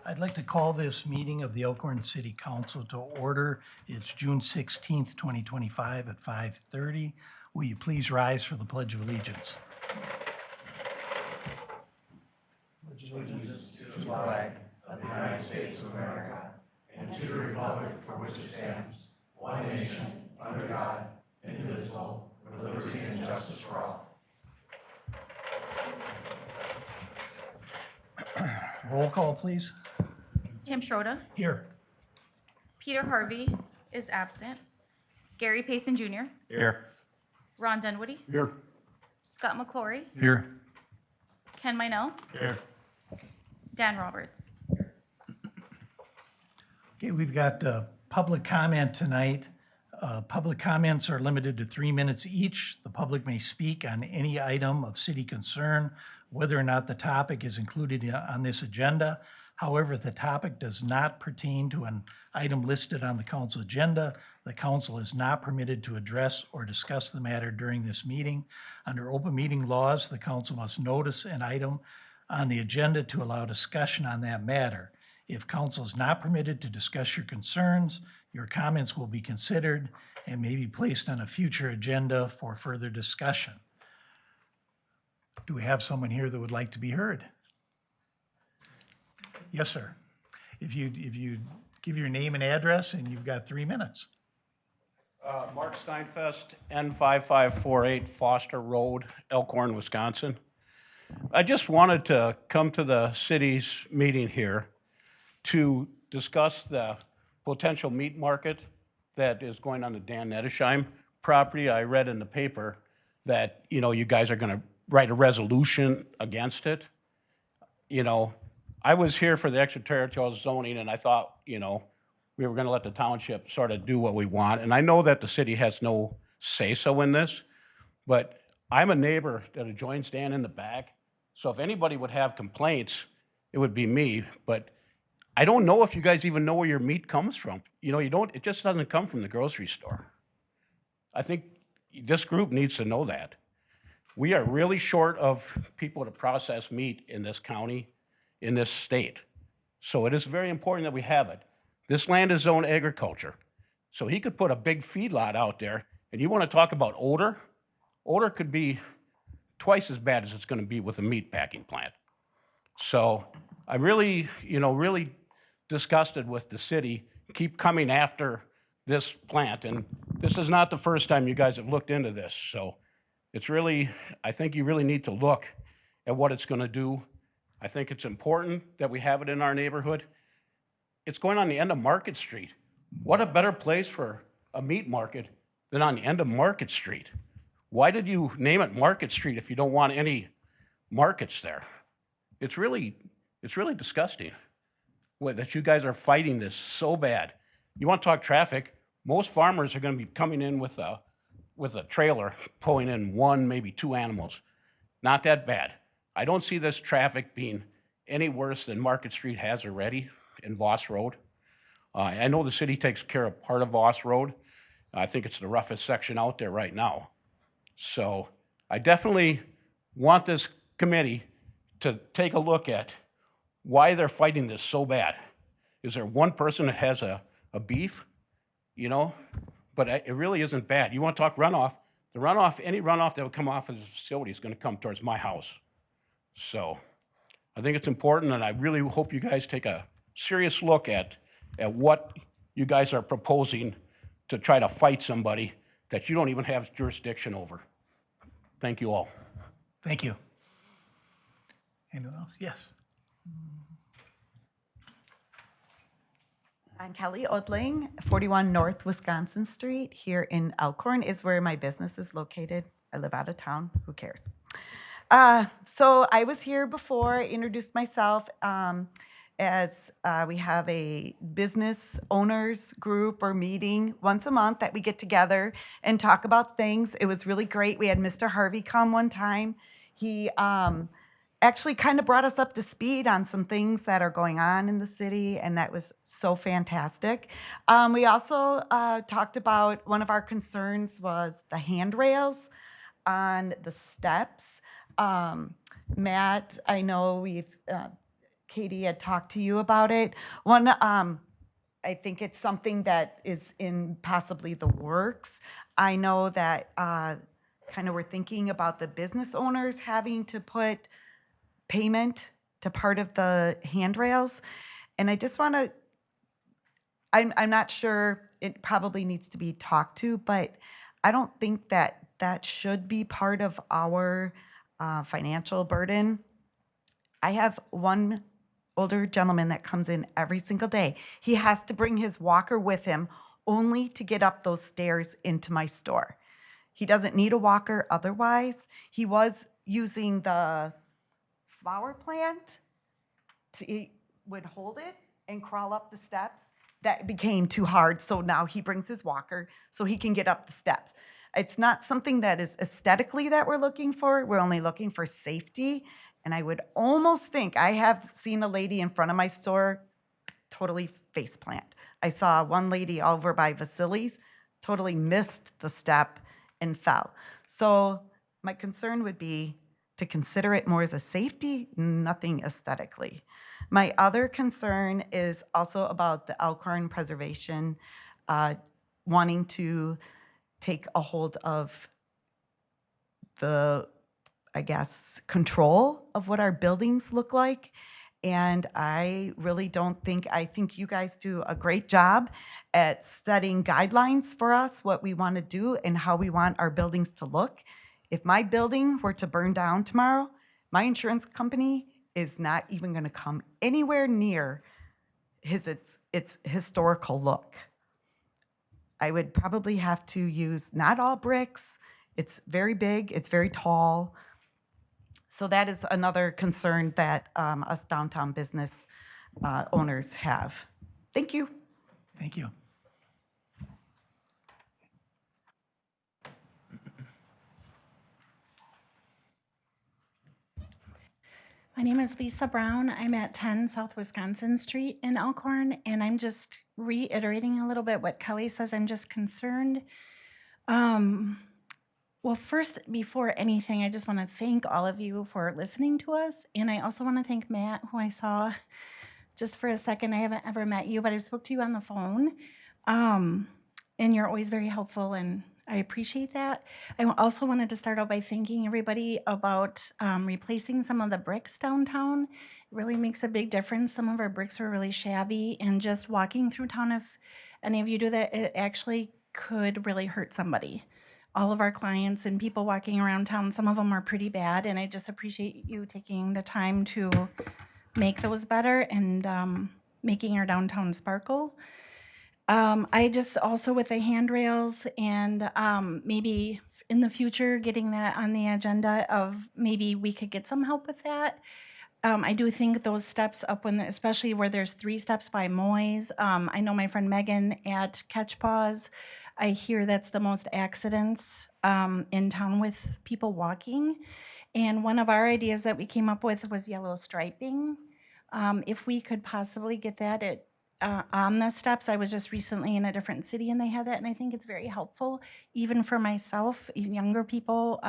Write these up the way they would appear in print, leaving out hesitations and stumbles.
I'd like to call this meeting of the Elkhorn City Council to order. It's June 16th, 2025 at 5:30. Will you please rise for the Pledge of Allegiance? Pledge allegiance to the flag of the United States of America and to the republic for which it stands, one nation, under God, indivisible, with liberty and justice for all. Roll call, please. Tim Schroeder. Here. Peter Harvey is absent. Gary Payson Jr. Here. Ron Dunwoody. Here. Scott McClory. Here. Ken Minell. Here. Dan Roberts. Okay, we've got public comment tonight. Public comments are limited to 3 minutes each. The public may speak on any item of city concern, whether or not the topic is included on this agenda. However, if the topic does not pertain to an item listed on the council agenda, the council is not permitted to address or discuss the matter during this meeting. Under open meeting laws, the council must notice an item on the agenda to allow discussion on that matter. If council is not permitted to discuss your concerns, your comments will be considered and may be placed on a future agenda for further discussion. Do we have someone here that would like to be heard? Yes, sir. If you give your name and address, and you've got 3 minutes. Mark Steinfest, N5548 Foster Road, Elkhorn, Wisconsin. I just wanted to come to the city's meeting here to discuss the potential meat market that is going on the Dan Nettesheim property. I read in the paper that, you guys are going to write a resolution against it. I was here for the extraterritorial zoning, and I thought, we were going to let the township sort of do what we want. And I know that the city has no say-so in this, but I'm a neighbor that adjoins Dan in the back. So if anybody would have complaints, it would be me. But I don't know if you guys even know where your meat comes from. It just doesn't come from the grocery store. I think this group needs to know that. We are really short of people to process meat in this county, in this state. So it is very important that we have it. This land is zoned agriculture. So he could put a big feedlot out there, and you want to talk about odor? Odor could be twice as bad as it's going to be with a meat packing plant. So I'm really, really disgusted with the city keep coming after this plant. And this is not the first time you guys have looked into this. So it's really, I think you really need to look at what it's going to do. I think it's important that we have it in our neighborhood. It's going on the end of Market Street. What a better place for a meat market than on the end of Market Street. Why did you name it Market Street if you don't want any markets there? It's really disgusting that you guys are fighting this so bad. You want to talk traffic? Most farmers are going to be coming in with a trailer, pulling in 1, maybe 2 animals. Not that bad. I don't see this traffic being any worse than Market Street has already in Voss Road. I know the city takes care of part of Voss Road. I think it's the roughest section out there right now. So I definitely want this committee to take a look at why they're fighting this so bad. Is there one person that has a beef? But it really isn't bad. You want to talk runoff? Any runoff that would come off of the facility is going to come towards my house. So I think it's important, and I really hope you guys take a serious look at what you guys are proposing to try to fight somebody that you don't even have jurisdiction over. Thank you all. Thank you. Anyone else? Yes. I'm Kelly Odling, 41 North Wisconsin Street here in Elkhorn is where my business is located. I live out of town. Who cares? So I was here before, introduced myself as we have a business owners group or meeting once a month that we get together and talk about things. It was really great. We had Mr. Harvey come one time. He actually kind of brought us up to speed on some things that are going on in the city, and that was so fantastic. We also talked about one of our concerns was the handrails on the steps. Matt, I know we've Katie had talked to you about it. One, I think it's something that is in possibly the works. I know that kind of we're thinking about the business owners having to put payment to part of the handrails. And I just want to, I'm not sure, it probably needs to be talked to, but I don't think that that should be part of our financial burden. I have one older gentleman that comes in every single day. He has to bring his walker with him only to get up those stairs into my store. He doesn't need a walker otherwise. He was using the flower plant he would hold it and crawl up the steps. That became too hard, so now he brings his walker so he can get up the steps. It's not something that is aesthetically that we're looking for. We're only looking for safety. And I would almost think, I have seen a lady in front of my store totally face plant. I saw one lady over by Vasily's totally missed the step and fell. So my concern would be to consider it more as a safety, nothing aesthetically. My other concern is also about the Elkhorn preservation, wanting to take a hold of the, I guess, control of what our buildings look like. And I really don't think, I think you guys do a great job at setting guidelines for us, what we want to do and how we want our buildings to look. If my building were to burn down tomorrow, my insurance company is not even going to come anywhere near its historical look. I would probably have to use not all bricks. It's very big, it's very tall. So that is another concern that us downtown business owners have. Thank you. Thank you. My name is Lisa Brown. I'm at 10 South Wisconsin Street in Elkhorn, and I'm just reiterating a little bit what Kelly says. I'm just concerned. Well, first, before anything, I just want to thank all of you for listening to us, and I also want to thank Matt, who I saw just for a second. I haven't ever met you, but I spoke to you on the phone, and you're always very helpful, and I appreciate that. I also wanted to start out by thanking everybody about replacing some of the bricks downtown. It really makes a big difference. Some of our bricks were really shabby, and just walking through town, if any of you do that, it actually could really hurt somebody. All of our clients and people walking around town, some of them are pretty bad, and I just appreciate you taking the time to make those better and making our downtown sparkle. I just also with the handrails and maybe in the future getting that on the agenda of maybe we could get some help with that. I do think those steps up when, especially where there's 3 steps by Moy's. I know my friend Megan at Catch Paws. I hear that's the most accidents in town with people walking. And one of our ideas that we came up with was yellow striping. If we could possibly get that at on the steps. I was just recently in a different city and they had that, and I think it's very helpful, even for myself, even younger people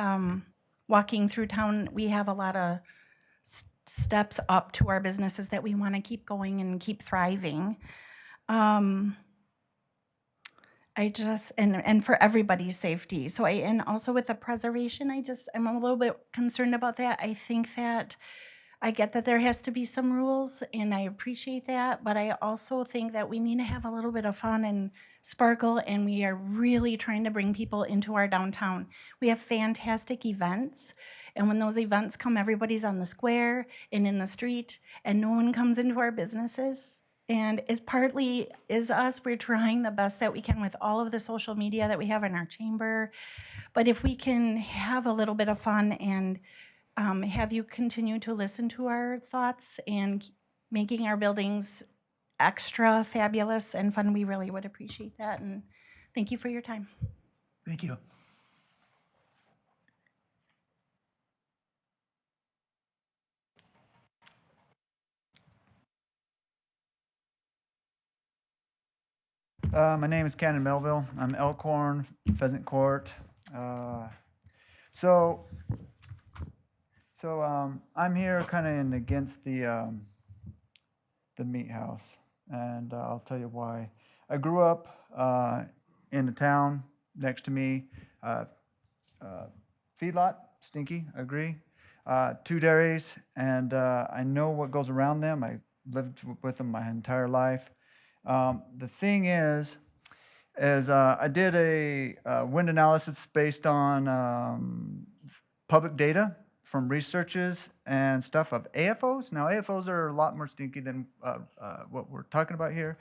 walking through town. We have a lot of steps up to our businesses that we want to keep going and keep thriving. I just, and for everybody's safety. So and also with the preservation, I'm a little bit concerned about that. I think that I get that there has to be some rules, and I appreciate that, but I also think that we need to have a little bit of fun and sparkle, and we are really trying to bring people into our downtown. We have fantastic events, and when those events come, everybody's on the square and in the street, and no one comes into our businesses. And it partly is us. We're trying the best that we can with all of the social media that we have in our chamber. But if we can have a little bit of fun and have you continue to listen to our thoughts and making our buildings extra fabulous and fun, we really would appreciate that. And thank you for your time. Thank you. My name is Cannon Melville. I'm Elkhorn, Pheasant Court. So I'm here kind of against the the meat house, and I'll tell you why. I grew up in the town next to me, uh, feedlot, stinky, I agree. 2 dairies, and I know what goes around them. I lived with them my entire life. The thing is I did a wind analysis based on public data from researches and stuff of AFOs. Now, AFOs are a lot more stinky than what we're talking about here.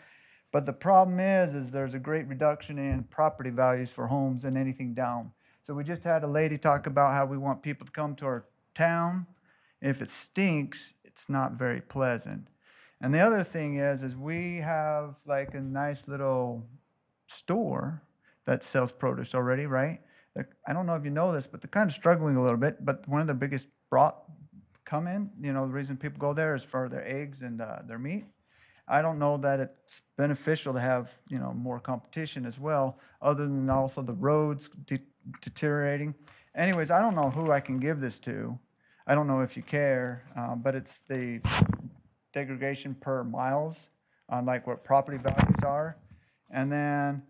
But the problem is there's a great reduction in property values for homes and anything down. So we just had a lady talk about how we want people to come to our town. If it stinks, it's not very pleasant. And the other thing is we have like a nice little store that sells produce already, right? I don't know if you know this, but they're kind of struggling a little bit. But one of the biggest come in, the reason people go there is for their eggs and their meat. I don't know that it's beneficial to have, more competition as well, other than also the roads deteriorating. Anyways, I don't know who I can give this to. I don't know if you care, but it's the degradation per miles on like what property values are. And then,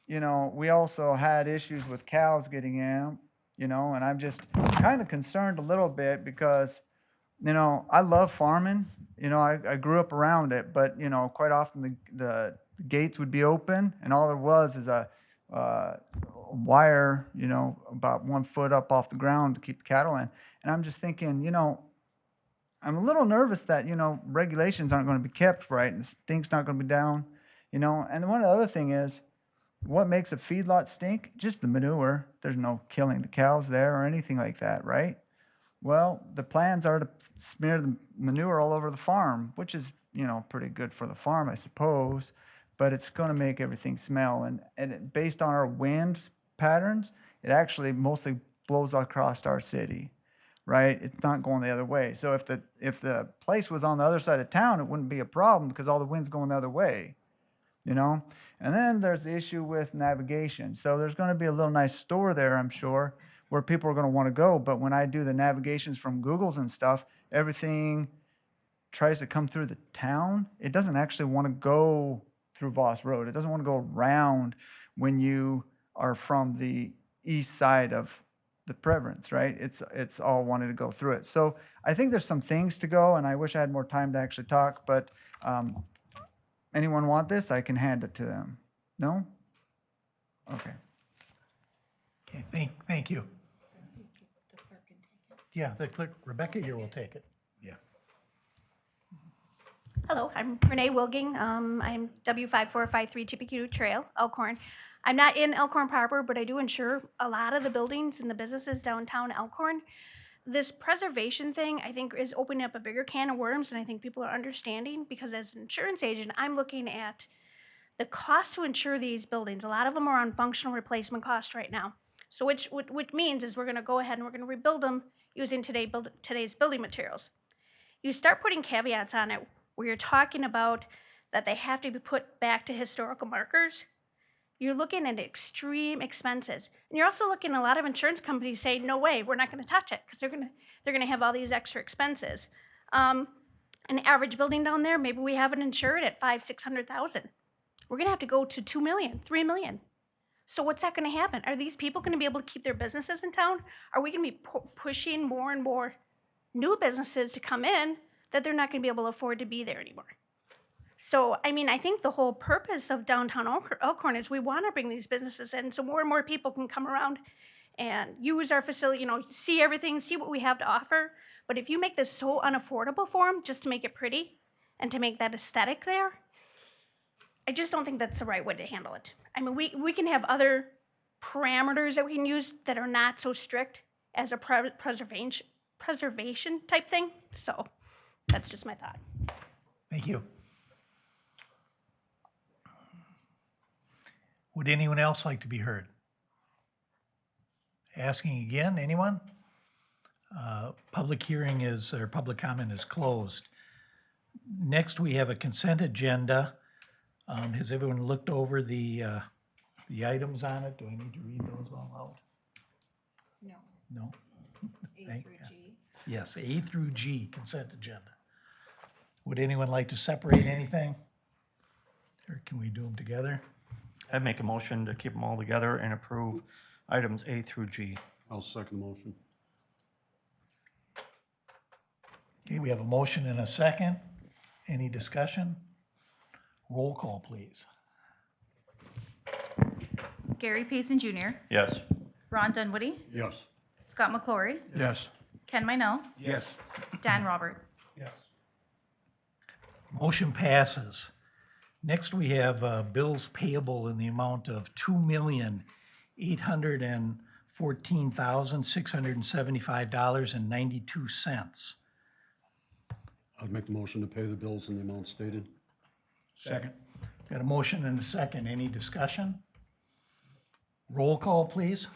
we also had issues with cows getting in, and I'm just kind of concerned a little bit because, I love farming. I grew up around it, but, quite often the gates would be open and all there was is a wire, about 1 foot up off the ground to keep the cattle in. And I'm just thinking, I'm a little nervous that, regulations aren't going to be kept right and the stink's not going to be down, And one other thing is, what makes a feedlot stink? Just the manure. There's no killing the cows there or anything like that, right? Well, the plans are to smear the manure all over the farm, which is, pretty good for the farm, I suppose, but it's going to make everything smell. And based on our wind patterns, it actually mostly blows across our city, right? It's not going the other way. So if the place was on the other side of town, it wouldn't be a problem because all the wind's going the other way, And then there's the issue with navigation. So there's going to be a little nice store there, I'm sure, where people are going to want to go. But when I do the navigations from Google's and stuff, everything tries to come through the town. It doesn't actually want to go through Voss Road. It doesn't want to go around when you are from the east side of the Preference, right? It's all wanting to go through it. So I think there's some things to go, and I wish I had more time to actually talk, but anyone want this? I can hand it to them. No? Okay. Okay, thank you. Yeah, the clerk, Rebecca here will take it. Hello, I'm Renee Wilging. I'm W5453 TPQ Trail, Elkhorn. I'm not in Elkhorn proper, but I do insure a lot of the buildings and the businesses downtown Elkhorn. This preservation thing, I think, is opening up a bigger can of worms than I think people are understanding, because as an insurance agent, I'm looking at the cost to insure these buildings. A lot of them are on functional replacement cost right now. So which means is we're going to go ahead and we're going to rebuild them using today's building materials. You start putting caveats on it where you're talking about that they have to be put back to historical markers. You're looking at extreme expenses. And you're also looking at a lot of insurance companies saying, no way, we're not going to touch it because they're going to have all these extra expenses. An average building down there, maybe we have it insured at $500,000-$600,000. We're going to have to go to $2 million, $3 million. So what's that going to happen? Are these people going to be able to keep their businesses in town? Are we going to be pushing more and more new businesses to come in that they're not going to be able to afford to be there anymore? So, I think the whole purpose of downtown Elkhorn is we want to bring these businesses in so more and more people can come around and use our facility, see everything, see what we have to offer. But if you make this so unaffordable for them just to make it pretty and to make that aesthetic there, I just don't think that's the right way to handle it. We can have other parameters that we can use that are not so strict as a preservation type thing. So that's just my thought. Thank you. Would anyone else like to be heard? Asking again, anyone? Public comment is closed. Next, we have a consent agenda. Has everyone looked over the items on it? Do I need to read those all out? No. No? A Thank through you. G. Yes, A through G, consent agenda. Would anyone like to separate anything? Or can we do them together? I'd make a motion to keep them all together and approve items A through G. I'll second the motion. Okay, we have a motion and a second. Any discussion? Roll call, please. Gary Payson Jr., Yes. Ron Dunwoody, Yes. Scott McClory, Yes. Ken Minell, Yes. Dan Roberts. Yes. Motion passes. Next, we have bills payable in the amount of $2,814,675.92. I'd make the motion to pay the bills in the amount stated. Second. Got a motion and a second. Any discussion? Roll call, please.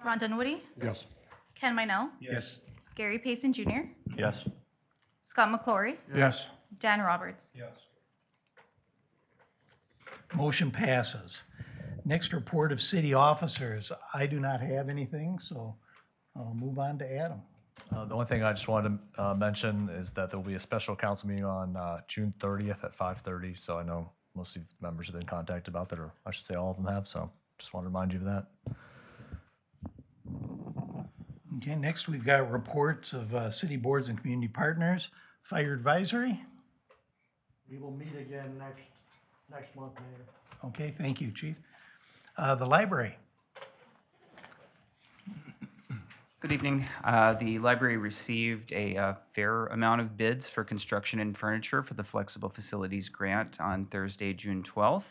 Ron Dunwoody, Yes. Ken Minell, Yes. Gary Payson Jr., Yes. Scott McClory, Yes. Dan Roberts. Yes. Motion passes. Next, report of city officers. I do not have anything, so I'll move on to Adam. The only thing I just wanted to mention is that there will be a special council meeting on June 30th at 5:30. So I know most of the members have been contacted about that, or I should say all of them have. So just want to remind you of that. Okay, next we've got reports of city boards and community partners. Fire advisory. We will meet again next month, Mayor. Okay, thank you, Chief. The library. Good evening. The library received a fair amount of bids for construction and furniture for the Flexible Facilities Grant on Thursday, June 12th,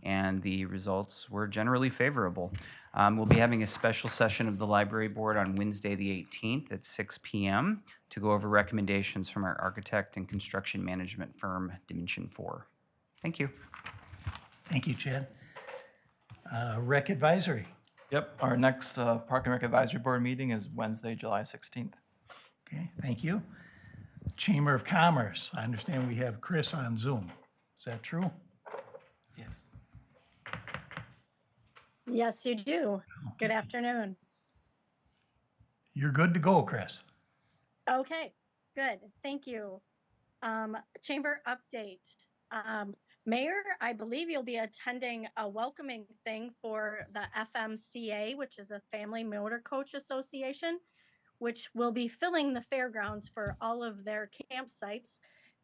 and the results were generally favorable. We'll be having a special session of the library board on Wednesday, the 18th at 6 p.m. to go over recommendations from our architect and construction management firm, Dimension 4. Thank you. Thank you, Chad. Rec advisory. Yep, our next Park and Rec Advisory Board meeting is Wednesday, July 16th. Okay, thank you. Chamber of Commerce. I understand we have Chris on Zoom. Is that true? Yes. Yes, you do. Good afternoon. You're good to go, Chris. Okay, good. Thank you. Chamber update. Mayor, I believe you'll be attending a welcoming thing for the FMCA, which is a Family Motor Coach Association, which will be filling the fairgrounds for all of their campsites.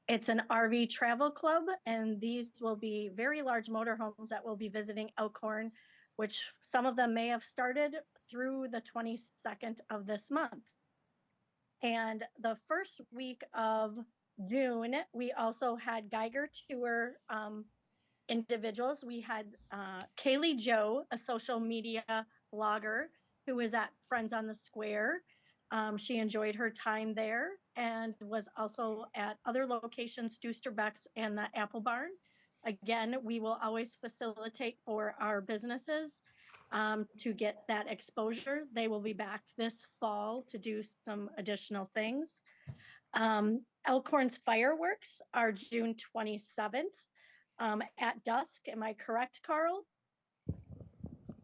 It's an RV travel club, and these will be very large motorhomes that will be visiting Elkhorn, which some of them may have started through the 22nd of this month. And the first week of June, we also had Geiger Tour individuals. We had Kaylee Joe, a social media blogger who was at Friends on the Square. She enjoyed her time there and was also at other locations, Doosterbeck's and the Apple Barn. Again, we will always facilitate for our businesses to get that exposure. They will be back this fall to do some additional things. Elkhorn's fireworks are June 27th at dusk. Am I correct, Carl?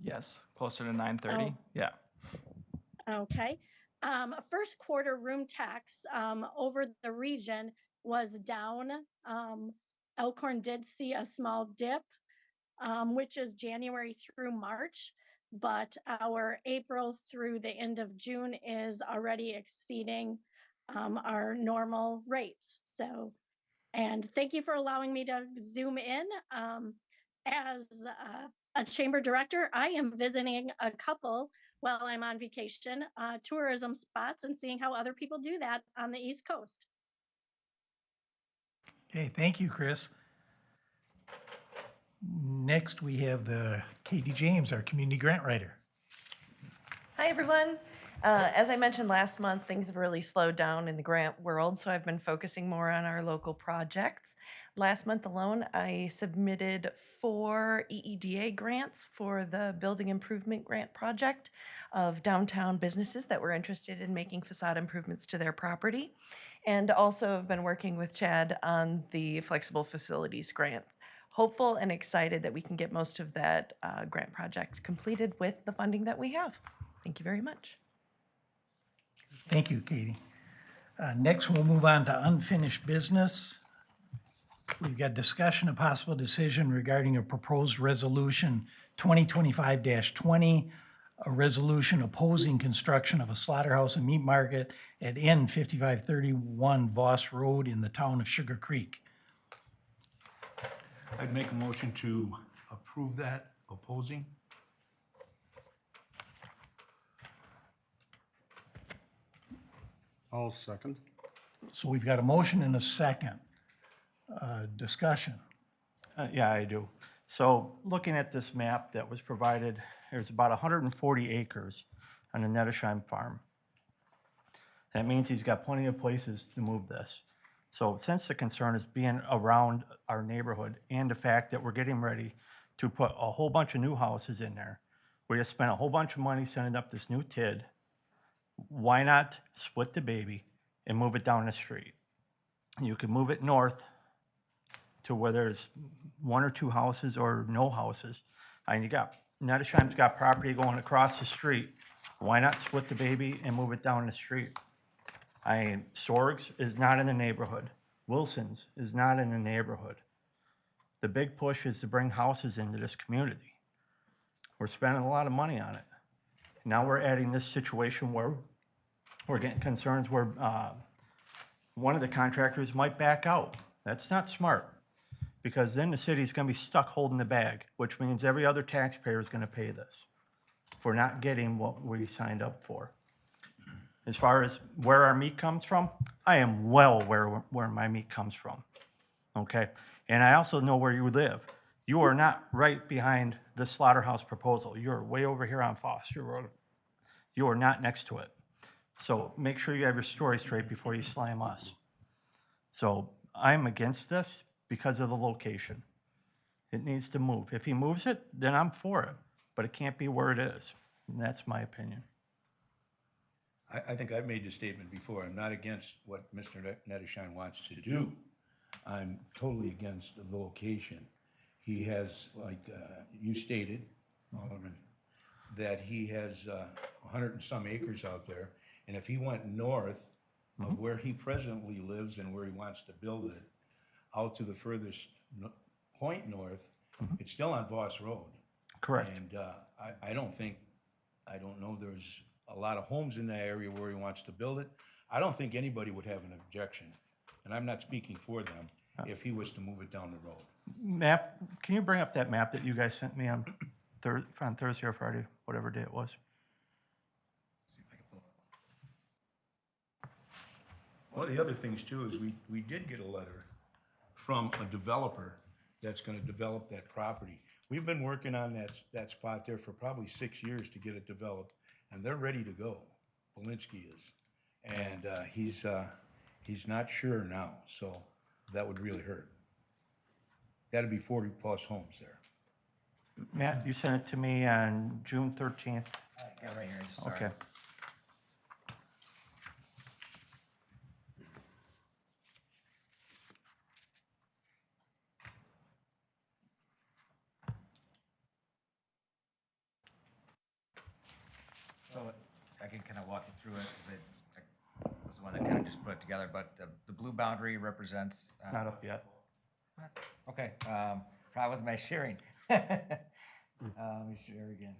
Yes, closer to 9:30. Oh. Yeah. Okay. First quarter room tax over the region was down. Elkhorn did see a small dip, which is January through March, but our April through the end of June is already exceeding our normal rates. So, and thank you for allowing me to zoom in. As a chamber director, I am visiting a couple while I'm on vacation, tourism spots, and seeing how other people do that on the East Coast. Okay, thank you, Chris. Next, we have the Katie James, our community grant writer. Hi, everyone. As I mentioned last month, things have really slowed down in the grant world, so I've been focusing more on our local projects. Last month alone, I submitted 4 EEDA grants for the building improvement grant project of downtown businesses that were interested in making facade improvements to their property, and also have been working with Chad on the flexible facilities grant. Hopeful and excited that we can get most of that grant project completed with the funding that we have. Thank you very much. Thank you, Katie. Next, we'll move on to unfinished business. We've got discussion of possible decision regarding a proposed resolution 2025-20, a resolution opposing construction of a slaughterhouse and meat market at N 5531 Voss Road in the town of Sugar Creek. I'd make a motion to approve that, opposing. I'll second. So we've got a motion and a second. Discussion. Yeah, I do. So looking at this map that was provided, there's about 140 acres on the Nettesheim farm. That means he's got plenty of places to move this. So since the concern is being around our neighborhood and the fact that we're getting ready to put a whole bunch of new houses in there, we just spent a whole bunch of money setting up this new TID. Why not split the baby and move it down the street? You could move it north to where there's one or two houses or no houses. And you got, Nettesheim's got property going across the street. Why not split the baby and move it down the street? Sorg's is not in the neighborhood. Wilson's is not in the neighborhood. The big push is to bring houses into this community. We're spending a lot of money on it. Now we're adding this situation where we're getting concerns where one of the contractors might back out. That's not smart, because then the city's going to be stuck holding the bag, which means every other taxpayer is going to pay this for not getting what we signed up for. As far as where our meat comes from, I am well aware where my meat comes from, okay? And I also know where you live. You are not right behind the slaughterhouse proposal. You're way over here on Foster Road. You are not next to it. So make sure you have your story straight before you slam us. So I'm against this because of the location. It needs to move. If he moves it, then I'm for it, but it can't be where it is. And that's my opinion. I think I've made the statement before. I'm not against what Mr. Nettesheim wants to do. I'm totally against the location. He has, like you stated, Alderman, that he has 100 and some acres out there. And if he went north of where he presently lives and where he wants to build it, out to the furthest point north, it's still on Voss Road. Correct. And I don't know, there's a lot of homes in that area where he wants to build it. I don't think anybody would have an objection, and I'm not speaking for them, if he was to move it down the road. Map, can you bring up that map that you guys sent me on Thursday or Friday, whatever day it was? One of the other things too is we did get a letter from a developer that's gonna develop that property. We've been working on that spot there for probably 6 years to get it developed, and they're ready to go. Polinsky is. And he's not sure now, so that would really hurt. That'd be 40+ homes there. Matt, you sent it to me on June 13th. Yeah, right here. Okay. So I can kind of walk you through it, because I was the one that kind of just put it together, but the blue boundary represents. Not up yet. Okay, problem with my sharing. Let me share again.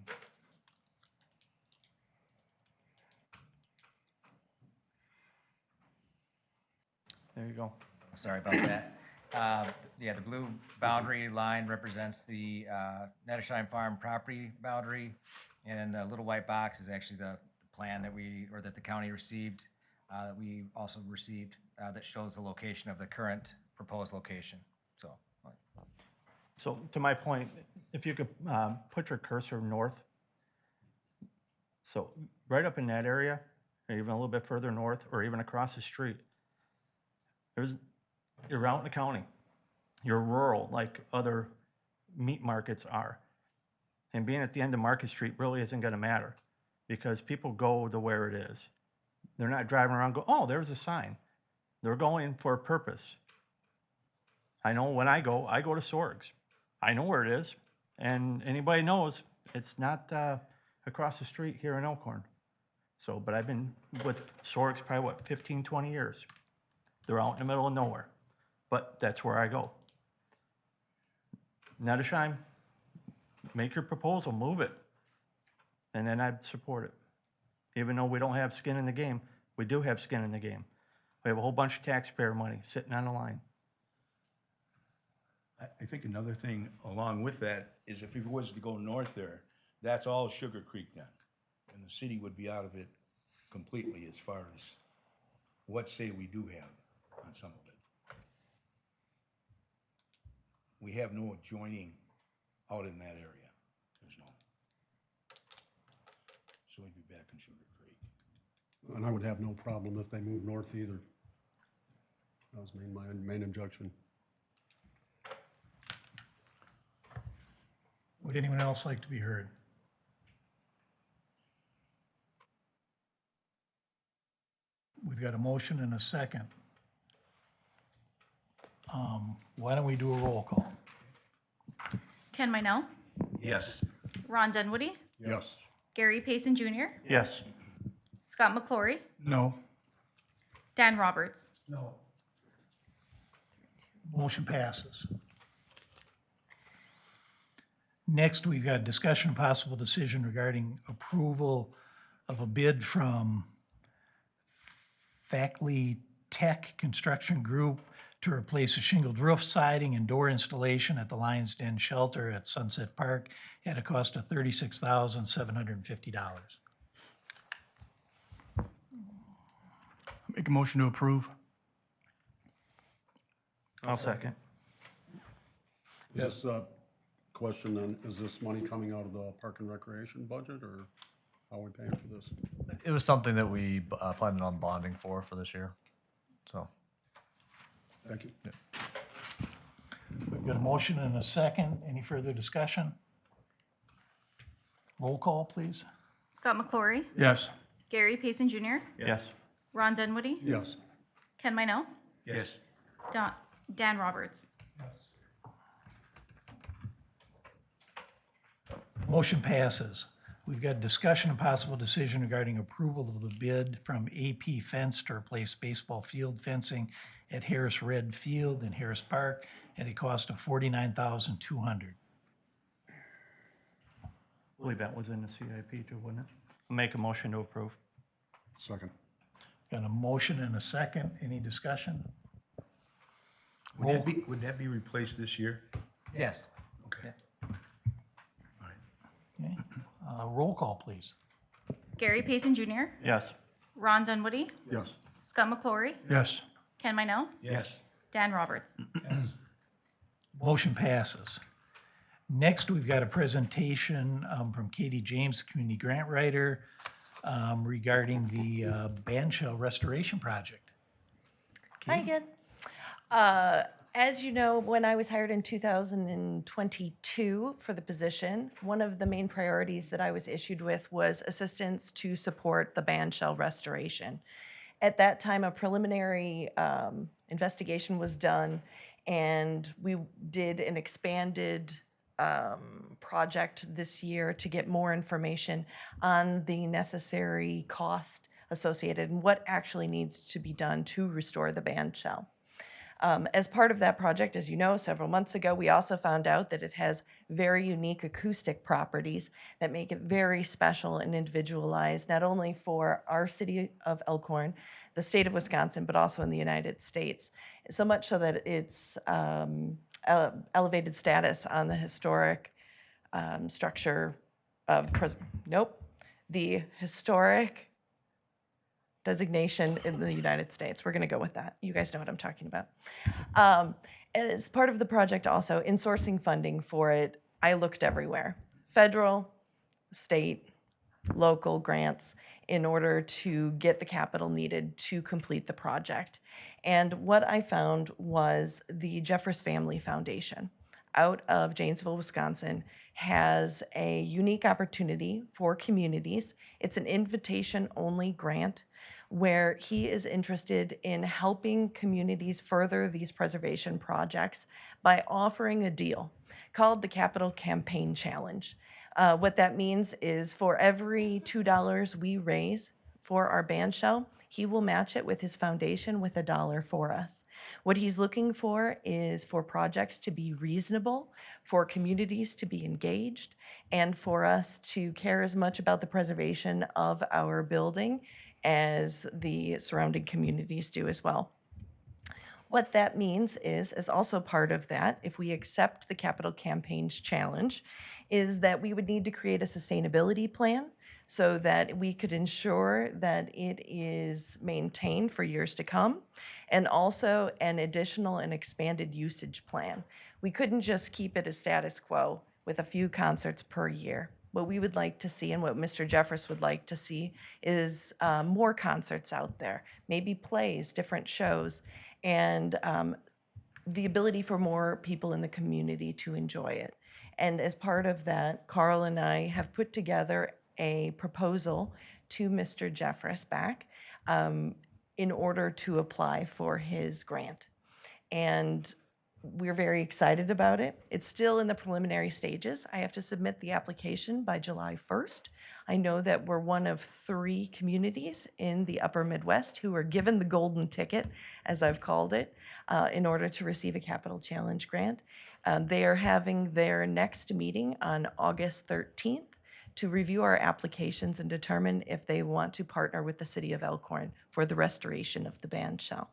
There you go. Sorry about that. Yeah, the blue boundary line represents the Nettesheim Farm property boundary, and the little white box is actually the plan that the county received, that we also received, that shows the location of the current proposed location, so. So to my point, if you could put your cursor north. So right up in that area, or even a little bit further north, or even across the street, you're out in the county. You're rural, like other meat markets are. And being at the end of Market Street really isn't going to matter, because people go to where it is. They're not driving around go, oh, there's a sign. They're going for a purpose. I know when I go to Sorg's. I know where it is, and anybody knows it's not across the street here in Elkhorn. So, but I've been with Sorg's probably, 15, 20 years. They're out in the middle of nowhere. but that's where I go. Nedesheim, make your proposal, move it, and then I'd support it. Even though we don't have skin in the game, we do have skin in the game. We have a whole bunch of taxpayer money sitting on the line. I think another thing along with that is if it was to go north there, that's all Sugar Creek then. And the city would be out of it completely as far as what say we do have on some of it. We have no adjoining out in that area. There's no. So we'd be back in Sugar Creek. And I would have no problem if they move north either. That was my main objection. Would anyone else like to be heard? We've got a motion and a second. Why don't we do a roll call? Ken Minell, Yes. Ron Dunwoody, Yes. Gary Payson Jr., Yes. Scott McClory, No. Dan Roberts. No. Motion passes. Next, we've got discussion and possible decision regarding approval of a bid from Fackley Tech Construction Group to replace a shingled roof siding and door installation at the Lions Den Shelter at Sunset Park at a cost of $36,750. Make a motion to approve. I'll second. Yes, question then, is this money coming out of the Park and Recreation budget, or how are we paying for this? It was something that we planned on bonding for this year. So, Thank you. We've got a motion and a second. Any further discussion? Roll call, please. Scott McClory, Yes. Gary Payson Jr., Yes. Ron Dunwoody, Yes. Ken Minell, Yes. Dan Roberts. Motion passes. We've got discussion and possible decision regarding approval of the bid from AP Fence to replace baseball field fencing at Harris Red Field in Harris Park at a cost of $49,200. I believe that was in the CIP too, wasn't it? Make a motion to approve. Second. Got a motion and a second. Any discussion? Would that be replaced this year? Yes. Okay. Okay. Roll call, please. Gary Payson Jr., Yes. Ron Dunwoody, Yes. Scott McClory, Yes. Ken Minell, Yes. Dan Roberts. Motion passes. Next, we've got a presentation from Katie James, community grant writer, regarding the band shell restoration project. Hi again. As you know, when I was hired in 2022 for the position, one of the main priorities that I was issued with was assistance to support the band shell restoration. At that time, a preliminary investigation was done, and we did an expanded project this year to get more information on the necessary cost associated and what actually needs to be done to restore the band shell. As part of that project, as you know, several months ago, we also found out that it has very unique acoustic properties that make it very special and individualized, not only for our city of Elkhorn, the state of Wisconsin, but also in the United States. So much so that it's elevated status on the historic structure of, the historic designation in the United States. We're going to go with that. You guys know what I'm talking about. As part of the project also, in sourcing funding for it, I looked everywhere. Federal, state, local grants in order to get the capital needed to complete the project. And what I found was the Jeffers Family Foundation out of Janesville, Wisconsin, has a unique opportunity for communities. It's an invitation-only grant where he is interested in helping communities further these preservation projects by offering a deal called the Capital Campaign Challenge. What that means is for every $2 we raise for our band shell, he will match it with his foundation with $1 for us. What he's looking for is for projects to be reasonable, for communities to be engaged, and for us to care as much about the preservation of our building as the surrounding communities do as well. What that means is, as also part of that, if we accept the Capital Campaigns Challenge, is that we would need to create a sustainability plan so that we could ensure that it is maintained for years to come, and also an additional and expanded usage plan. We couldn't just keep it a status quo with a few concerts per year. What we would like to see, and what Mr. Jeffress would like to see, is more concerts out there, maybe plays, different shows, and the ability for more people in the community to enjoy it. And as part of that, Carl and I have put together a proposal to Mr. Jeffress back in order to apply for his grant. And we're very excited about it. It's still in the preliminary stages. I have to submit the application by July 1st. I know that we're one of 3 communities in the upper Midwest who are given the golden ticket, as I've called it, in order to receive a Capital Challenge grant. They are having their next meeting on August 13th to review our applications and determine if they want to partner with the city of Elkhorn for the restoration of the band shell.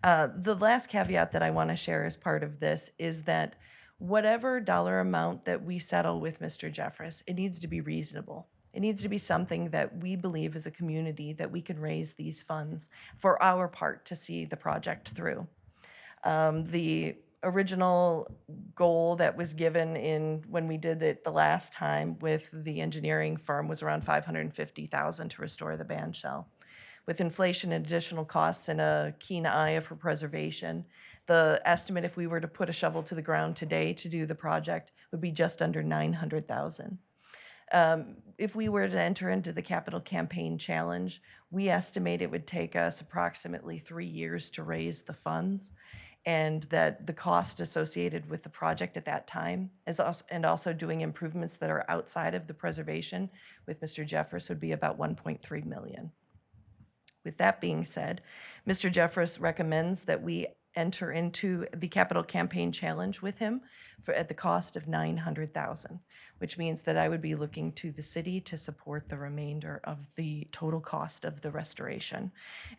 The last caveat that I want to share as part of this is that whatever dollar amount that we settle with Mr. Jeffress, it needs to be reasonable. It needs to be something that we believe as a community that we can raise these funds for our part to see the project through. The original goal that was given in when we did it the last time with the engineering firm was around $550,000 to restore the band shell. With inflation and additional costs and a keen eye for preservation, the estimate if we were to put a shovel to the ground today to do the project would be just under $900,000. If we were to enter into the Capital Campaign Challenge, we estimate it would take us approximately 3 years to raise the funds, and that the cost associated with the project at that time and also doing improvements that are outside of the preservation with Mr. Jeffress would be about $1.3 million. With that being said, Mr. Jeffress recommends that we enter into the Capital Campaign Challenge with him at the cost of $900,000, which means that I would be looking to the city to support the remainder of the total cost of the restoration.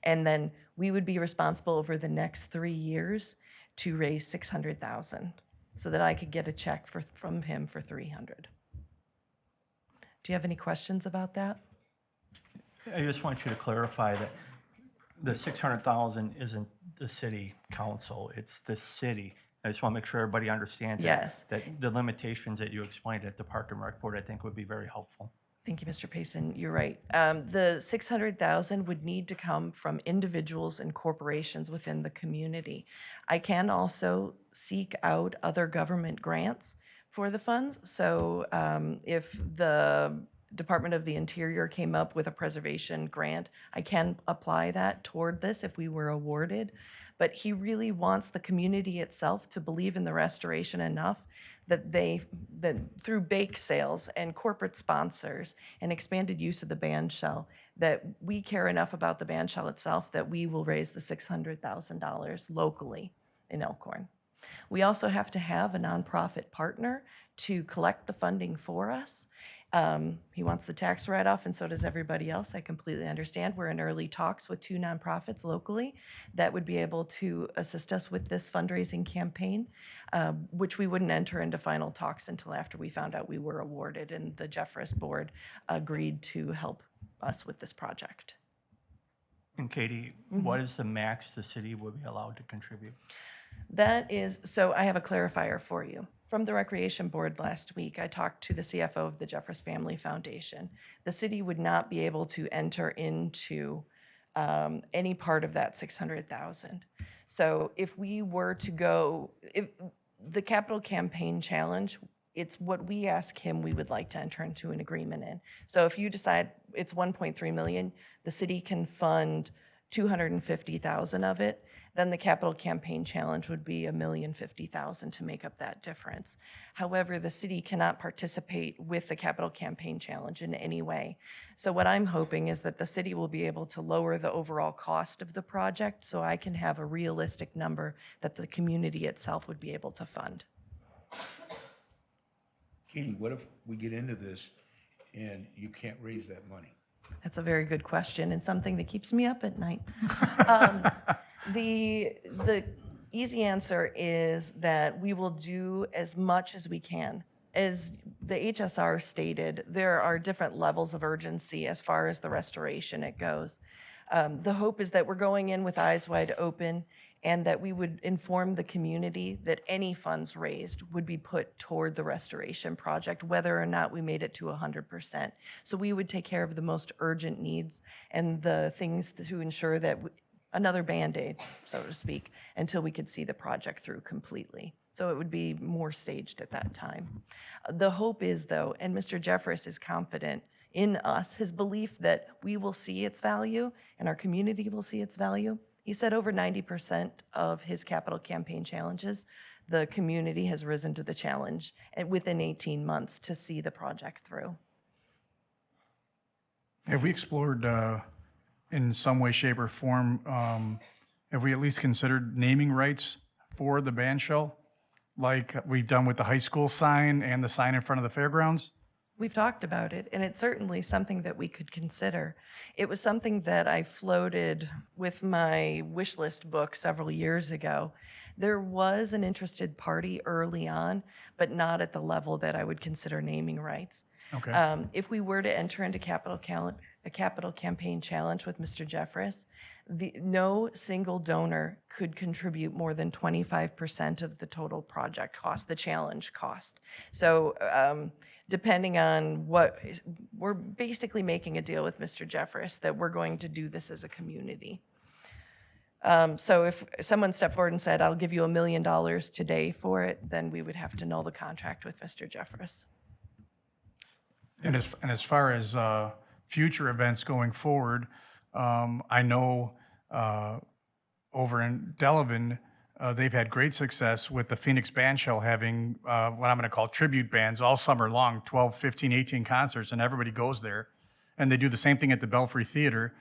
And then we would be responsible over the next 3 years to raise $600,000 so that I could get a check from him for $300,000. Do you have any questions about that? I just want you to clarify that the 600,000 isn't the city council, it's the city. I just want to make sure everybody understands Yes. that the limitations that you explained at the Park and Rec Board, I think would be very helpful. Thank you, Mr. Payson. You're right. The 600,000 would need to come from individuals and corporations within the community. I can also seek out other government grants for the funds. So if the Department of the Interior came up with a preservation grant, I can apply that toward this if we were awarded. But he really wants the community itself to believe in the restoration enough that that through bake sales and corporate sponsors and expanded use of the band shell, that we care enough about the band shell itself that we will raise the $600,000 locally in Elkhorn. We also have to have a nonprofit partner to collect the funding for us. He wants the tax write-off, and so does everybody else. I completely understand. We're in early talks with 2 nonprofits locally that would be able to assist us with this fundraising campaign, which we wouldn't enter into final talks until after we found out we were awarded, and the Jeffress board agreed to help us with this project. And Katie, what is the max the city would be allowed to contribute? That is, so I have a clarifier for you. From the Recreation Board last week, I talked to the CFO of the Jeffress Family Foundation. The city would not be able to enter into any part of that $600,000. So if we were to go, if the Capital Campaign Challenge, it's what we ask him we would like to enter into an agreement in. So if you decide it's $1.3 million, the city can fund $250,000 of it. then the capital campaign challenge would be $1,050,000 to make up that difference. However, the city cannot participate with the capital campaign challenge in any way. So what I'm hoping is that the city will be able to lower the overall cost of the project so I can have a realistic number that the community itself would be able to fund. Katie, what if we get into this and you can't raise that money? That's a very good question and something that keeps me up at night. The easy answer is that we will do as much as we can. As the HSR stated, there are different levels of urgency as far as the restoration it goes. The hope is that we're going in with eyes wide open and that we would inform the community that any funds raised would be put toward the restoration project, whether or not we made it to 100%. So we would take care of the most urgent needs and the things to ensure that another Band-Aid, so to speak, until we could see the project through completely. So it would be more staged at that time. The hope is, though, and Mr. Jeffress is confident in us, his belief that we will see its value and our community will see its value. He said over 90% of his capital campaign challenges, the community has risen to the challenge and within 18 months to see the project through. Have we explored in some way, shape, or form, have we at least considered naming rights for the band shell? Like we've done with the high school sign and the sign in front of the fairgrounds? We've talked about it, and it's certainly something that we could consider. It was something that I floated with my wish list book several years ago. There was an interested party early on, but not at the level that I would consider naming rights. Okay. If we were to enter into a capital campaign challenge with Mr. Jeffress, no single donor could contribute more than 25% of the total project cost, the challenge cost. So depending on we're basically making a deal with Mr. Jeffress that we're going to do this as a community. So if someone stepped forward and said, I'll give you $1 million today for it, then we would have to null the contract with Mr. Jeffress. And as far as future events going forward, I know over in Delavan, they've had great success with the Phoenix Band Shell having what I'm going to call tribute bands all summer long, 12, 15, 18 concerts, and everybody goes there. And they do the same thing at the Belfry Theater.